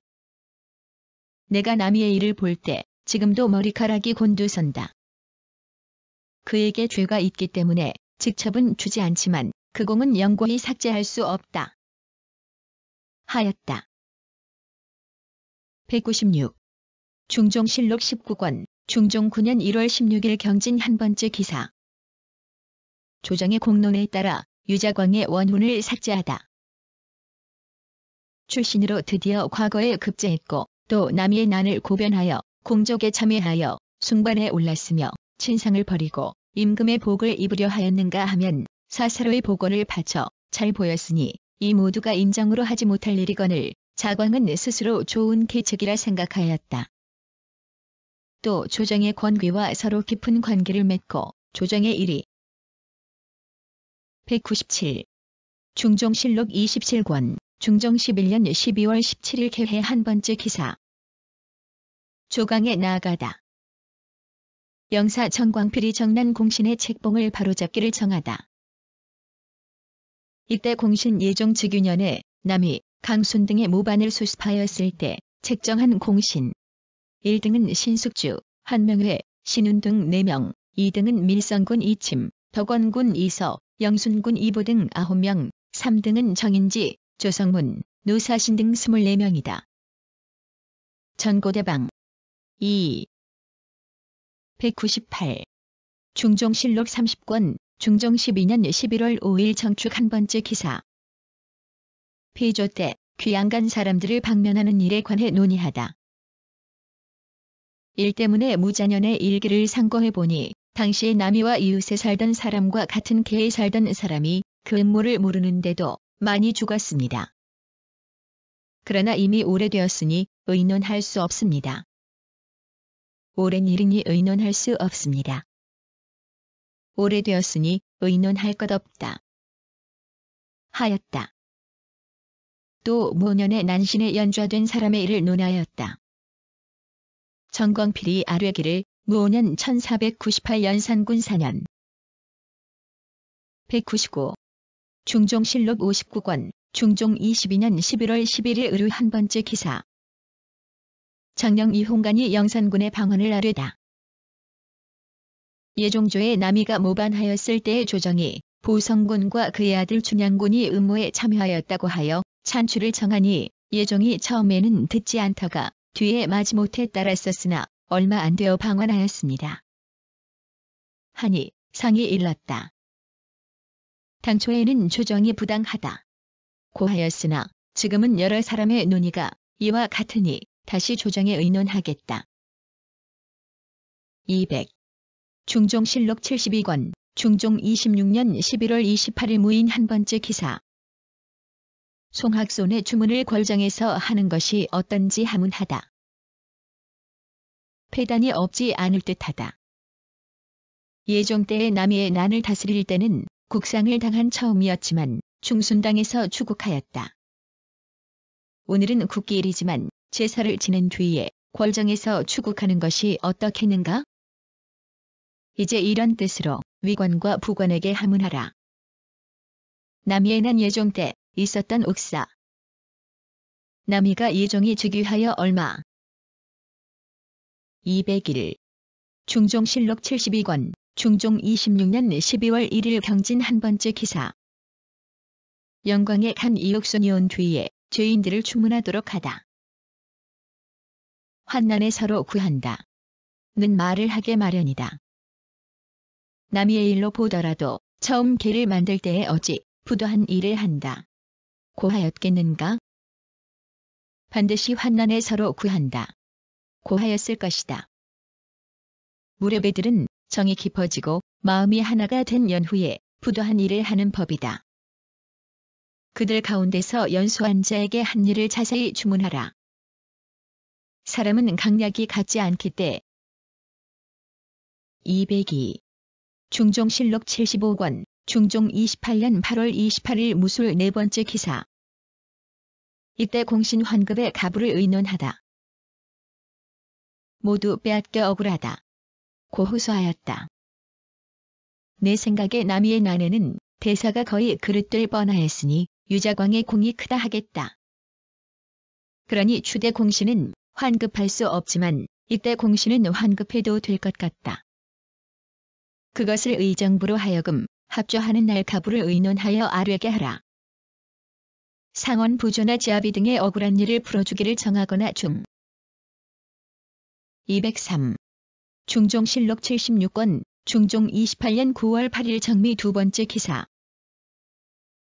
내가 남이의 일을 볼 때 지금도 머리카락이 곤두선다. 그에게 죄가 있기 때문에 직첩은 주지 않지만 그 공은 영고히 삭제할 수 없다. 하였다. 196. 중종실록 19권 중종 9년 1월 16일 경진 한 번째 기사. 조정의 공론에 따라 유자광의 원훈을 삭제하다. 출신으로 드디어 과거에 급제했고 또 남이의 난을 고변하여 공적에 참여하여 숭반에 올랐으며 친상을 버리고 임금의 복을 입으려 하였는가 하면 사사로의 복원을 바쳐 잘 보였으니 이 모두가 인정으로 하지 못할 일이거늘 자광은 스스로 좋은 계책이라 생각하였다. 또 조정의 권귀와 서로 깊은 관계를 맺고 조정의 일이 197. 중종실록 27권 중종 11년 12월 17일 개회 한 번째 기사. 조강에 나아가다. 영사 정광필이 정난 공신의 책봉을 바로잡기를 정하다. 이때 공신 예종 즉유년에 남이 강순 등의 모반을 수습하였을 때 책정한 공신. 1등은 신숙주, 한명회, 신운 등 4명, 2등은 밀성군 이침, 덕원군 이서, 영순군 이보 등 9명, 3등은 정인지, 조성문, 노사신 등 24명이다. 전고대방 2. 198. 중종실록 30권 중종 12년 11월 5일 정축 한 번째 기사. 폐조 때 귀양간 사람들을 방면하는 일에 관해 논의하다. 일 때문에 무자년의 일기를 상고해보니 당시에 남이와 이웃에 살던 사람과 같은 계에 살던 사람이 그 음모를 모르는데도 많이 죽었습니다. 그러나 이미 오래되었으니 의논할 수 없습니다. 오랜 일이니 의논할 수 없습니다. 오래되었으니 의논할 것 없다. 하였다. 또 모년에 난신에 연좌된 사람의 일을 논하였다. 정광필이 아뢰기를 무오년 1498년 산군 4년 195 중종실록 59권 중종 22년 11월 11일 의뢰 한 번째 기사. 장령 이홍간이 영산군의 방언을 아뢰다. 예종조의 남이가 모반하였을 때의 조정이 보성군과 그의 아들 춘향군이 음모에 참여하였다고 하여 찬추를 정하니 예종이 처음에는 듣지 않다가 뒤에 마지못해 따랐었으나 얼마 안 되어 방언하였습니다. 하니 상이 일렀다. 당초에는 조정이 부당하다. 고하였으나 지금은 여러 사람의 논의가 이와 같으니 다시 조정에 의논하겠다. 200. 중종실록 72권 중종 26년 11월 28일 무인 한 번째 기사. 송학손의 주문을 걸정해서 하는 것이 어떤지 하문하다. 폐단이 없지 않을 듯하다. 예종 때의 남이의 난을 다스릴 때는 국상을 당한 처음이었지만 중순당에서 추국하였다. 오늘은 국기일이지만 제사를 지낸 뒤에 궐정에서 추국하는 것이 어떻겠는가? 이제 이런 뜻으로 위관과 부관에게 하문하라. 남이의 난 예종 때 있었던 옥사. 남이가 예종이 즉위하여 얼마. 201. 중종실록 72권 중종 26년 12월 1일 경진 한 번째 기사. 영광의 간 이옥손이 온 뒤에 죄인들을 추문하도록 하다. 환난에 서로 구한다. 는 말을 하게 마련이다. 남이의 일로 보더라도 처음 개를 만들 때에 어찌 부도한 일을 한다. 고하였겠는가? 반드시 환난에 서로 구한다. 고하였을 것이다. 무렵애들은 정이 깊어지고 마음이 하나가 된 연후에 부도한 일을 하는 법이다. 그들 가운데서 연소한 자에게 한 일을 자세히 주문하라. 사람은 강약이 같지 않기 때. 202. 중종실록 75권 중종 28년 8월 28일 무술 네 번째 기사. 이때 공신 환급의 가부를 의논하다. 모두 빼앗겨 억울하다. 고 호소하였다. 내 생각에 남이의 난에는 대사가 거의 그릇될 뻔하였으니 유자광의 공이 크다 하겠다. 그러니 추대 공신은 환급할 수 없지만 이때 공신은 환급해도 될 것 같다. 그것을 의정부로 하여금 합조하는 날 가부를 의논하여 아뢰게 하라. 상원 부조나 지아비 등의 억울한 일을 풀어주기를 정하거나 중. 203. 중종실록 76권 중종 28년 9월 8일 정미 두 번째 기사.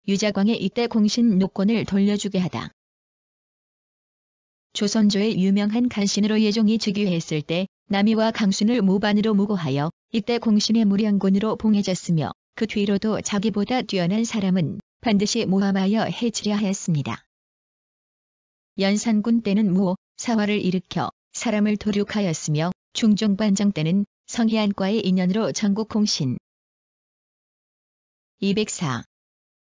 유자광의 이때 공신 노권을 돌려주게 하다. 조선조의 유명한 간신으로 예종이 즉위했을 때 남이와 강순을 모반으로 무고하여 이때 공신의 무량군으로 봉해졌으며 그 뒤로도 자기보다 뛰어난 사람은 반드시 모함하여 해치려 하였습니다. 연산군 때는 사화를 일으켜 사람을 도륙하였으며 중종반정 때는 성희안과의 인연으로 전국 공신. 204.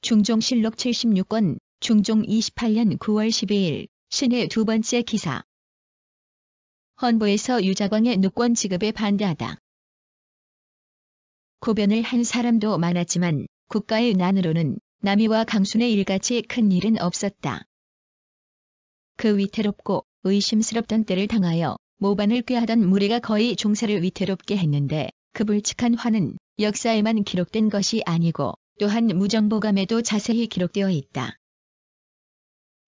중종실록 76권 중종 28년 9월 12일 신의 두 번째 기사. 헌보에서 유자광의 누권 지급에 반대하다. 고변을 한 사람도 많았지만 국가의 난으로는 남이와 강순의 일같이 큰 일은 없었다. 그 위태롭고 의심스럽던 때를 당하여 모반을 꾀하던 무리가 거의 중사를 위태롭게 했는데 그 불측한 화는 역사에만 기록된 것이 아니고 또한 무정보감에도 자세히 기록되어 있다.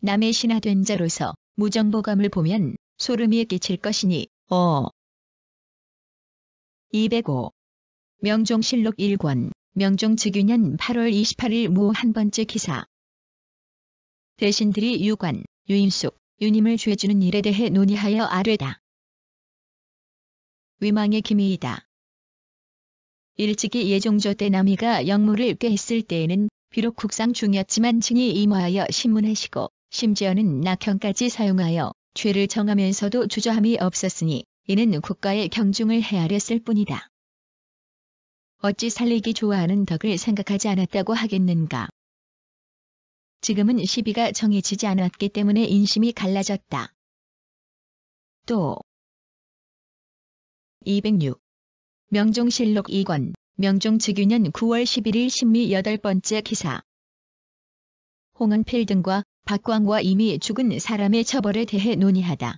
남의 신하된 자로서 무정보감을 보면 소름이 끼칠 것이니 205. 명종실록 1권 명종 즉위년 8월 28일 무 한 번째 기사. 대신들이 유관, 유임숙, 유님을 죄주는 일에 대해 논의하여 아뢰다. 위망의 기미이다. 일찍이 예종조 때 남이가 영무를 꾀했을 때에는 비록 국상 중이었지만 칭이 임하여 신문하시고 심지어는 낙형까지 사용하여 죄를 정하면서도 주저함이 없었으니 이는 국가의 경중을 헤아렸을 뿐이다. 어찌 살리기 좋아하는 덕을 생각하지 않았다고 하겠는가. 지금은 시비가 정해지지 않았기 때문에 인심이 갈라졌다. 또 206. 명종실록 2권, 명종 즉위년 9월 11일 신미 8번째 기사. 홍은필 등과 박광과 이미 죽은 사람의 처벌에 대해 논의하다.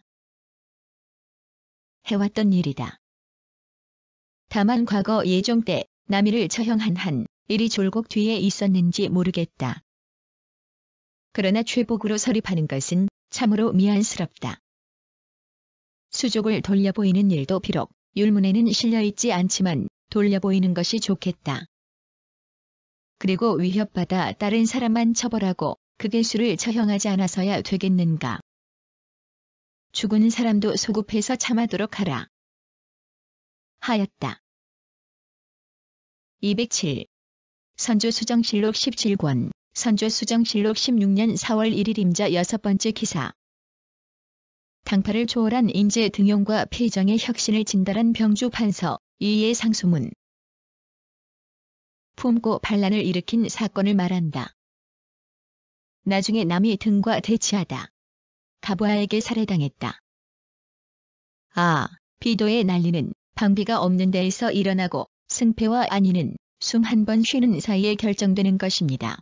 해왔던 일이다. 다만 과거 예종 때 남이를 처형한 한 일이 졸곡 뒤에 있었는지 모르겠다. 그러나 최복으로 설립하는 것은 참으로 미안스럽다. 수족을 돌려보이는 일도 비록 율문에는 실려있지 않지만 돌려보이는 것이 좋겠다. 그리고 위협받아 다른 사람만 처벌하고 그 개수를 처형하지 않아서야 되겠는가. 죽은 사람도 소급해서 참아도록 하라. 하였다. 207. 선조수정실록 17권, 선조수정실록 16년 4월 1일 임자 6번째 기사. 당파를 초월한 인재 등용과 폐정의 혁신을 진달한 병주 판서 이의 상소문. 품고 반란을 일으킨 사건을 말한다. 나중에 남이 등과 대치하다 가부아에게 살해당했다. 비도의 난리는 방비가 없는 데에서 일어나고 승패와 안위는 숨 한 번 쉬는 사이에 결정되는 것입니다.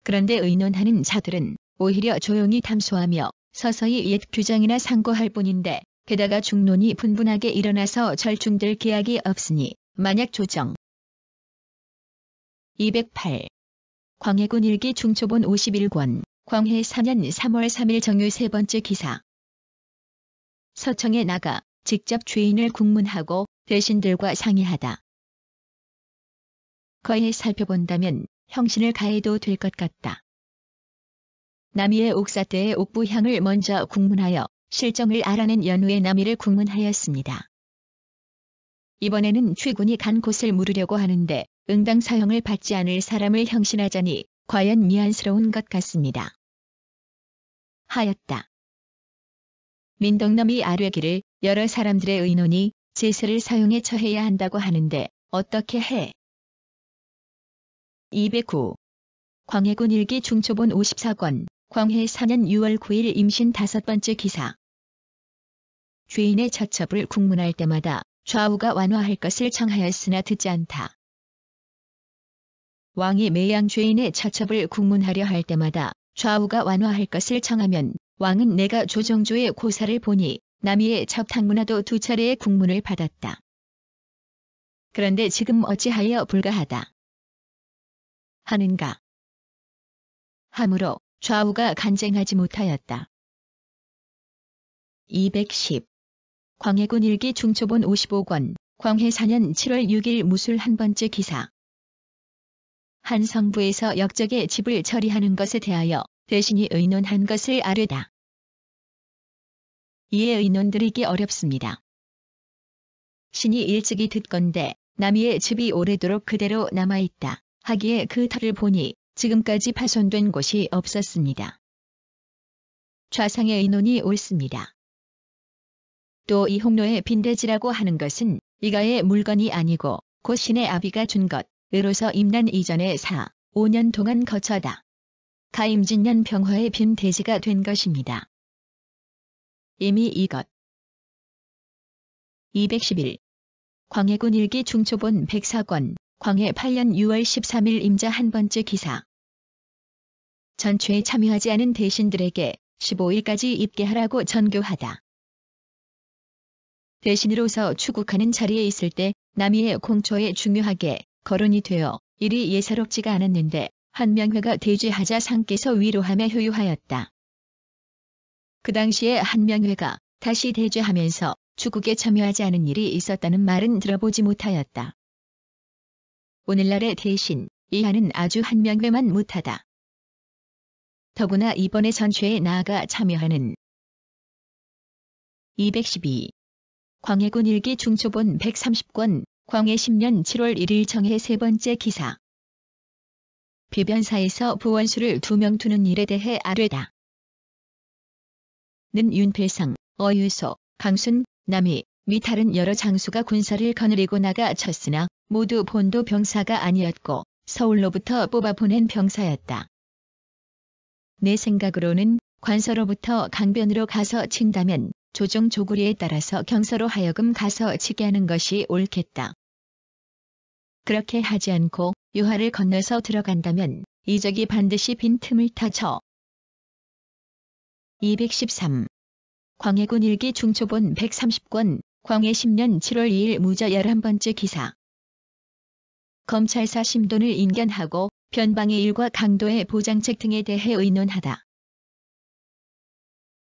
그런데 의논하는 자들은 오히려 조용히 담소하며 서서히 옛 규정이나 상고할 뿐인데 게다가 중론이 분분하게 일어나서 절충될 기약이 없으니 만약 조정. 208. 광해군 일기 중초본 51권, 광해 4년 3월 3일 정유 3번째 기사. 서청에 나가 직접 죄인을 국문하고 대신들과 상의하다. 거의 살펴본다면 형신을 가해도 될 것 같다. 남이의 옥사 때의 옥부향을 먼저 국문하여 실정을 알아낸 연후에 남이를 국문하였습니다. 이번에는 최군이 간 곳을 물으려고 하는데 응당 사형을 받지 않을 사람을 형신하자니 과연 미안스러운 것 같습니다. 하였다. 민덕남이 아뢰기를 여러 사람들의 의논이 제세를 사용해 처해야 한다고 하는데 어떻게 해? 209. 광해군 일기 중초본 54권, 광해 4년 6월 9일 임신 5번째 기사. 죄인의 처첩을 국문할 때마다 좌우가 완화할 것을 청하였으나 듣지 않다. 왕이 매양 죄인의 처첩을 국문하려 할 때마다 좌우가 완화할 것을 청하면 왕은 내가 조정조의 고사를 보니 남이의 첩탕문화도 2차례의 국문을 받았다. 그런데 지금 어찌하여 불가하다 하는가? 하므로 좌우가 간쟁하지 못하였다. 210. 광해군 일기 중초본 55권, 광해 4년 7월 6일 무술 1번째 기사. 한 성부에서 역적의 집을 처리하는 것에 대하여 대신이 의논한 것을 아뢰다. 이에 의논드리기 어렵습니다. 신이 일찍이 듣건대 남이의 집이 오래도록 그대로 남아있다 하기에 그 터를 보니 지금까지 파손된 곳이 없었습니다. 좌상의 의논이 옳습니다. 또 이 홍로의 빈대지라고 하는 것은 이가의 물건이 아니고 곧 신의 아비가 준 것으로서 임난 이전에 4, 5년 동안 거쳐다 가임진년 병화의 빈대지가 된 것입니다. 이미 이것. 211. 광해군 일기 중초본 104권, 광해 8년 6월 13일 임자 1번째 기사. 전초에 참여하지 않은 대신들에게 15일까지 입계하라고 전교하다. 대신으로서 추국하는 자리에 있을 때 남이의 공초에 중요하게 거론이 되어 일이 예사롭지가 않았는데 한명회가 대죄하자 상께서 위로하며 효유하였다. 그 당시에 한명회가 다시 대죄하면서 추국에 참여하지 않은 일이 있었다는 말은 들어보지 못하였다. 오늘날의 대신 이하는 아주 한명회만 못하다. 더구나 이번에 전초에 나아가 참여하는 212. 광해군 일기 중초본 130권, 광해 10년 7월 1일 정해 3번째 기사. 비변사에서 부원수를 2명 두는 일에 대해 아뢰다. 는 윤필성, 어유소, 강순, 남이 미 다른 여러 장수가 군사를 거느리고 나가 쳤으나 모두 본도 병사가 아니었고 서울로부터 뽑아보낸 병사였다. 내 생각으로는 관서로부터 강변으로 가서 친다면 조정 조구리에 따라서 경서로 하여금 가서 치게 하는 것이 옳겠다. 그렇게 하지 않고 유하를 건너서 들어간다면 이적이 반드시 빈틈을 타쳐. 213. 광해군 일기 중초본 130권, 광해 10년 7월 2일 무저 11번째 기사. 검찰사 심돈을 인견하고 변방의 일과 강도의 보장책 등에 대해 의논하다.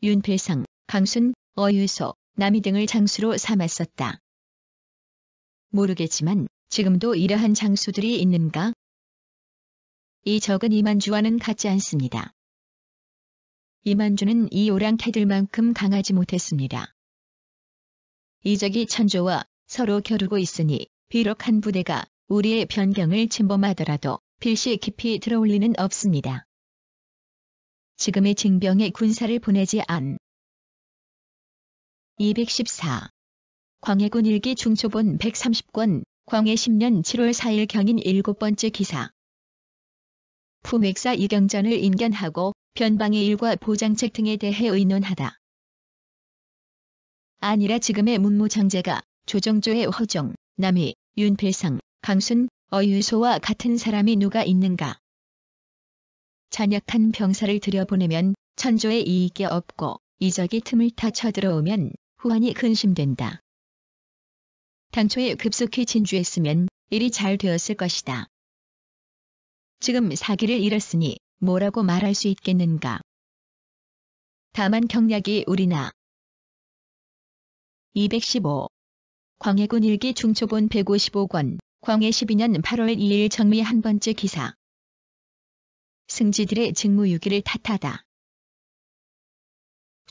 윤필성, 강순, 어유소, 남이 등을 장수로 삼았었다. 모르겠지만 지금도 이러한 장수들이 있는가? 이 적은 이만주와는 같지 않습니다. 이만주는 이 오랑캐들만큼 강하지 못했습니다. 이 적이 천조와 서로 겨루고 있으니 비록 한 부대가 우리의 변경을 침범하더라도 필시 깊이 들어올 리는 없습니다. 지금의 징병에 군사를 보내지 않. 214. 광해군 일기 중초본 130권, 광해 10년 7월 4일 경인 7번째 기사. 품획사 이경전을 인견하고 변방의 일과 보장책 등에 대해 의논하다. 아니라 지금의 문무장제가 조정조의 허종, 남이, 윤필성, 강순, 어유소와 같은 사람이 누가 있는가? 잔약한 병사를 들여보내면 천조의 이익이 없고 이적이 틈을 타 쳐들어오면 후환이 근심된다. 당초에 급속히 진주했으면 일이 잘 되었을 것이다. 지금 사기를 잃었으니 뭐라고 말할 수 있겠는가? 다만 경략이 우리나. 215. 광해군 일기 중초본 155권, 광해 12년 8월 2일 정미 한 번째 기사. 승지들의 직무유기를 탓하다.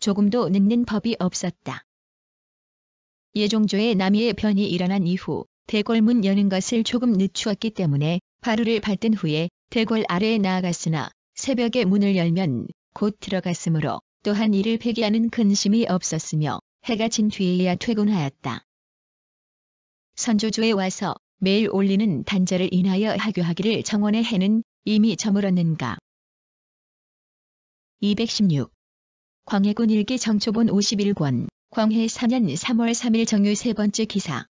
조금도 늦는 법이 없었다. 예종조의 남이의 변이 일어난 이후 대궐문 여는 것을 조금 늦추었기 때문에 바루를 밟던 후에 대궐 아래에 나아갔으나 새벽에 문을 열면 곧 들어갔으므로 또한 이를 폐기하는 근심이 없었으며 해가 진 뒤에야 퇴근하였다. 선조조에 와서 매일 올리는 단자를 인하여 하교하기를 정원의 해는 이미 저물었는가. 216. 광해군 일기 정초본 51권, 광해 4년 3월 3일 정유 세 번째 기사.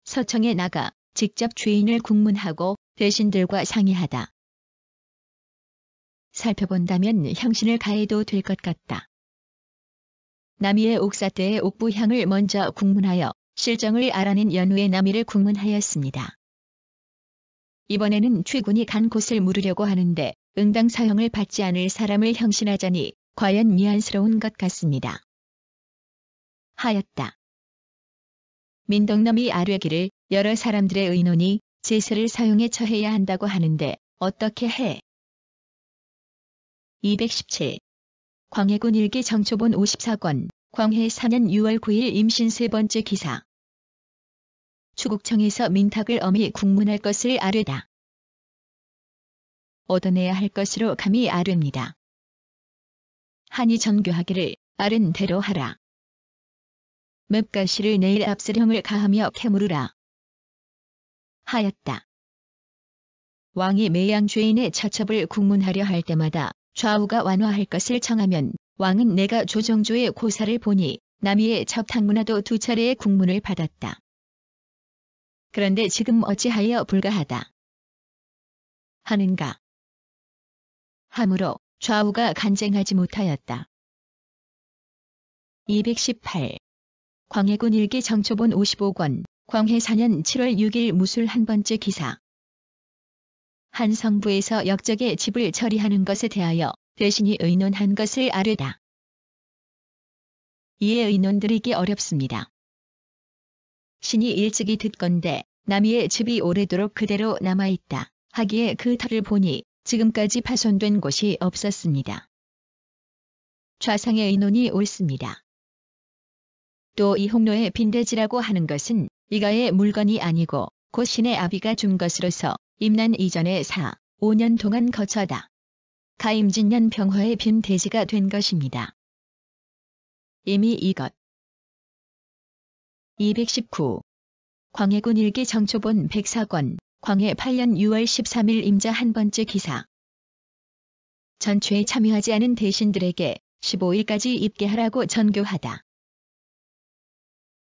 서청에 나가 직접 주인을 국문하고 대신들과 상의하다. 살펴본다면 형신을 가해도 될 것 같다. 남이의 옥사 때의 옥부향을 먼저 국문하여 실정을 알아낸 연후에 남이를 국문하였습니다. 이번에는 최군이 간 곳을 물으려고 하는데 응당 사형을 받지 않을 사람을 형신하자니 과연 미안스러운 것 같습니다. 하였다. 민덕남이 아뢰기를 여러 사람들의 의논이 제세를 사용해 처해야 한다고 하는데 어떻게 해? 217. 광해군 일기 정초본 54권, 광해 4년 6월 9일 임신 세 번째 기사. 추국청에서 민탁을 엄히 국문할 것을 아뢰다. 얻어내야 할 것으로 감히 아뢰니다. 하니 정교하기를 아른 대로 하라. 맵가시를 내일 압슬형을 가하며 캐물으라. 하였다. 왕이 매양 죄인의 처첩을 국문하려 할 때마다 좌우가 완화할 것을 청하면 왕은 내가 조정조의 고사를 보니 남이의 첩탕문화도 2차례의 국문을 받았다. 그런데 지금 어찌하여 불가하다 하는가? 하므로 좌우가 간쟁하지 못하였다. 218. 광해군 일기 정초본 55권, 광해 4년 7월 6일 무술 한 번째 기사. 한 성부에서 역적의 집을 처리하는 것에 대하여 대신이 의논한 것을 아뢰다. 이에 의논드리기 어렵습니다. 신이 일찍이 듣건대 남이의 집이 오래도록 그대로 남아있다 하기에 그 터를 보니 지금까지 파손된 곳이 없었습니다. 좌상의 의논이 옳습니다. 또 이 홍로의 빈대지라고 하는 것은 이가의 물건이 아니고 곧 신의 아비가 준 것으로서 임난 이전에 4, 5년 동안 거쳐다 가임진년 병화의 빈대지가 된 것입니다. 이미 이것 219. 광해군 일기 정초본 104권, 광해 8년 6월 13일 임자 한 번째 기사. 전초에 참여하지 않은 대신들에게 15일까지 입계하라고 전교하다.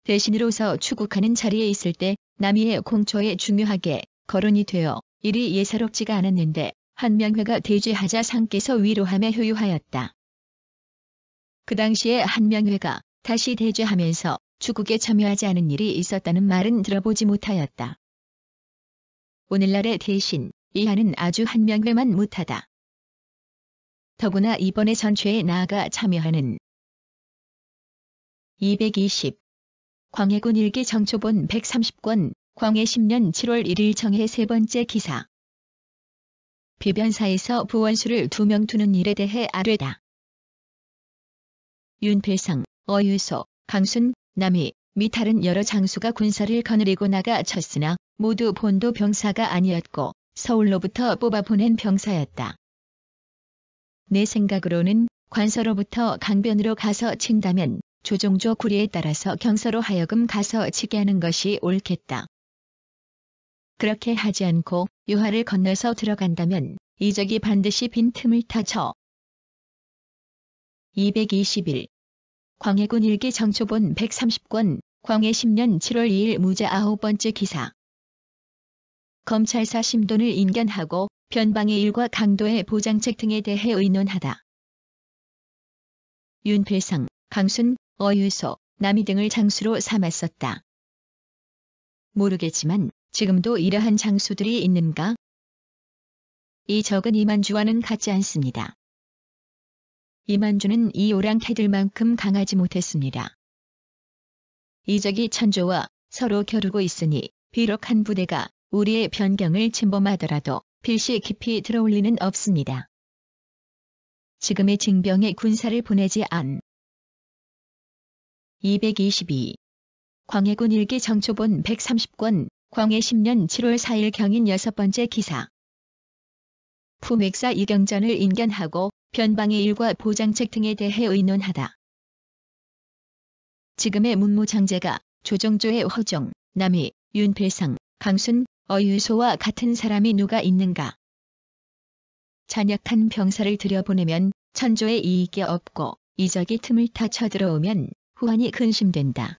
대신으로서 추국하는 자리에 있을 때 남이의 공초에 중요하게 거론이 되어 일이 예사롭지가 않았는데 한명회가 대죄하자 상께서 위로하며 효유하였다. 그 당시에 한명회가 다시 대죄하면서 추국에 참여하지 않은 일이 있었다는 말은 들어보지 못하였다. 오늘날의 대신, 이하는 아주 한명회만 못하다. 더구나 이번에 전초에 나아가 참여하는 220. 광해군 일기 정초본 130권, 광해 10년 7월 1일 정해 세 번째 기사. 비변사에서 부원수를 2명 두는 일에 대해 아뢰다. 윤필성, 어유소, 강순, 남이, 미 다른 여러 장수가 군사를 거느리고 나가 쳤으나 모두 본도 병사가 아니었고 서울로부터 뽑아보낸 병사였다. 내 생각으로는 관서로부터 강변으로 가서 친다면 조종조 구리에 따라서 경서로 하여금 가서 치게 하는 것이 옳겠다. 그렇게 하지 않고 유하를 건너서 들어간다면 이적이 반드시 빈틈을 타쳐 221. 광해군 일기 정초본 130권, 광해 10년 7월 2일 무자 9번째 기사. 검찰사 심돈을 인견하고 변방의 일과 강도의 보장책 등에 대해 의논하다. 윤필성, 강순, 어유소, 남이 등을 장수로 삼았었다. 모르겠지만 지금도 이러한 장수들이 있는가? 이 적은 이만주와는 같지 않습니다. 이만주는 이 오랑캐들만큼 강하지 못했습니다. 이적이 천조와 서로 겨루고 있으니 비록 한 부대가 우리의 변경을 침범하더라도 필시 깊이 들어올 리는 없습니다. 지금의 징병에 군사를 보내지 않. 222. 광해군 일기 정초본 130권, 광해 10년 7월 4일 경인 6번째 기사. 품획사 이경전을 인견하고 변방의 일과 보장책 등에 대해 의논하다. 지금의 문무장제가 조종조의 허종, 남이, 윤필성, 강순, 어유소와 같은 사람이 누가 있는가? 잔약한 병사를 들여보내면 천조의 이익이 없고 이적이 틈을 타 쳐들어오면 후환이 근심된다.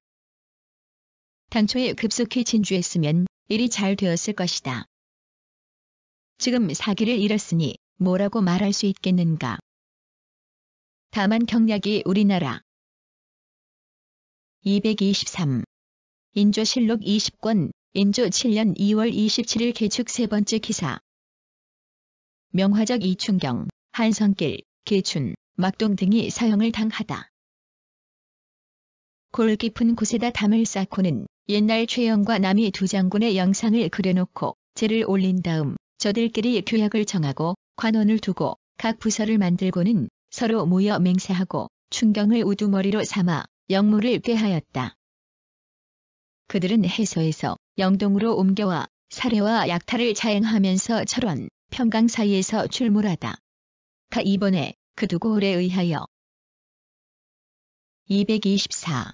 당초에 급속히 진주했으면 일이 잘 되었을 것이다. 지금 사기를 잃었으니 뭐라고 말할 수 있겠는가? 다만 경략이 우리나라. 223. 인조실록 20권, 인조 7년 2월 27일 개축 세 번째 기사. 명화적 이춘경, 한성길, 계춘, 막동 등이 사형을 당하다. 골 깊은 곳에다 담을 쌓고는 옛날 최영과 남이 두 장군의 영상을 그려놓고 제를 올린 다음 저들끼리 규약을 정하고 관원을 두고 각 부서를 만들고는 서로 모여 맹세하고 춘경을 우두머리로 삼아 영무를 꾀하였다. 그들은 해서에서 영동으로 옮겨와 사례와 약탈을 자행하면서 철원, 평강 사이에서 출몰하다. 이번에 그 두 고을에 의하여 224.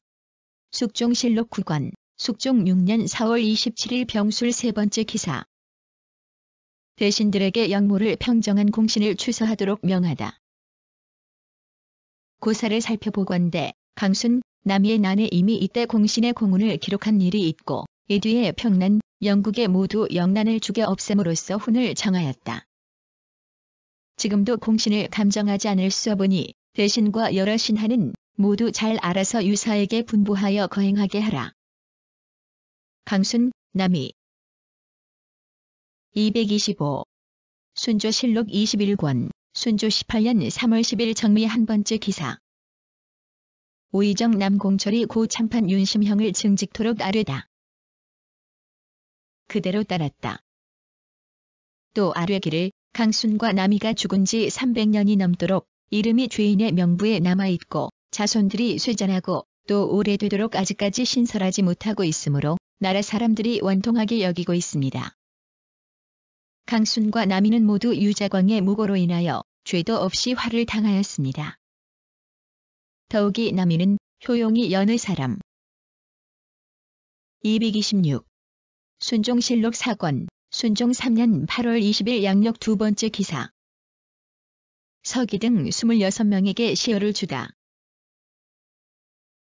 숙종실록 9권, 숙종 6년 4월 27일 병술 세 번째 기사. 대신들에게 영무를 평정한 공신을 추서하도록 명하다. 고사를 살펴보건대 강순, 남이의 난에 이미 이때 공신의 공훈을 기록한 일이 있고 이 뒤에 평난, 영국에 모두 영난을 죽여 없앰으로써 훈을 정하였다. 지금도 공신을 감정하지 않을 수 없으니 대신과 여러 신하는 모두 잘 알아서 유사에게 분부하여 거행하게 하라. 강순, 남이. 225. 순조실록 21권, 순조 18년 3월 10일 정미 한 번째 기사. 오이정 남공철이 고 참판 윤심형을 증직토록 아뢰다. 그대로 따랐다. 또 아뢰기를 강순과 남이가 죽은 지 300년이 넘도록 이름이 죄인의 명부에 남아있고 자손들이 쇠잔하고 또 오래되도록 아직까지 신설하지 못하고 있으므로 나라 사람들이 원통하게 여기고 있습니다. 강순과 남이는 모두 유자광의 무고로 인하여 죄도 없이 화를 당하였습니다. 더욱이 남이는 효용이 여느 사람 226. 순종실록 사건, 순종 3년 8월 20일 양력 두 번째 기사. 서기 등 26명에게 시효를 주다.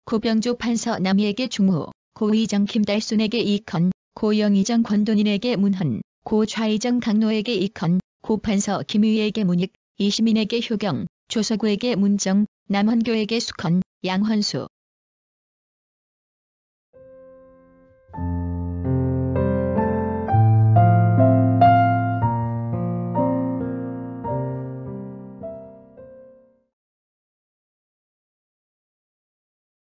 고병조 판서 남희에게 중호, 고의정 김달순에게 이컨, 고영의정 권돈인에게 문헌, 고좌의정 강노에게 이컨, 고판서 김의에게 문익, 이시민에게 효경, 조서구에게 문정, 남헌교에게 수컨, 양헌수,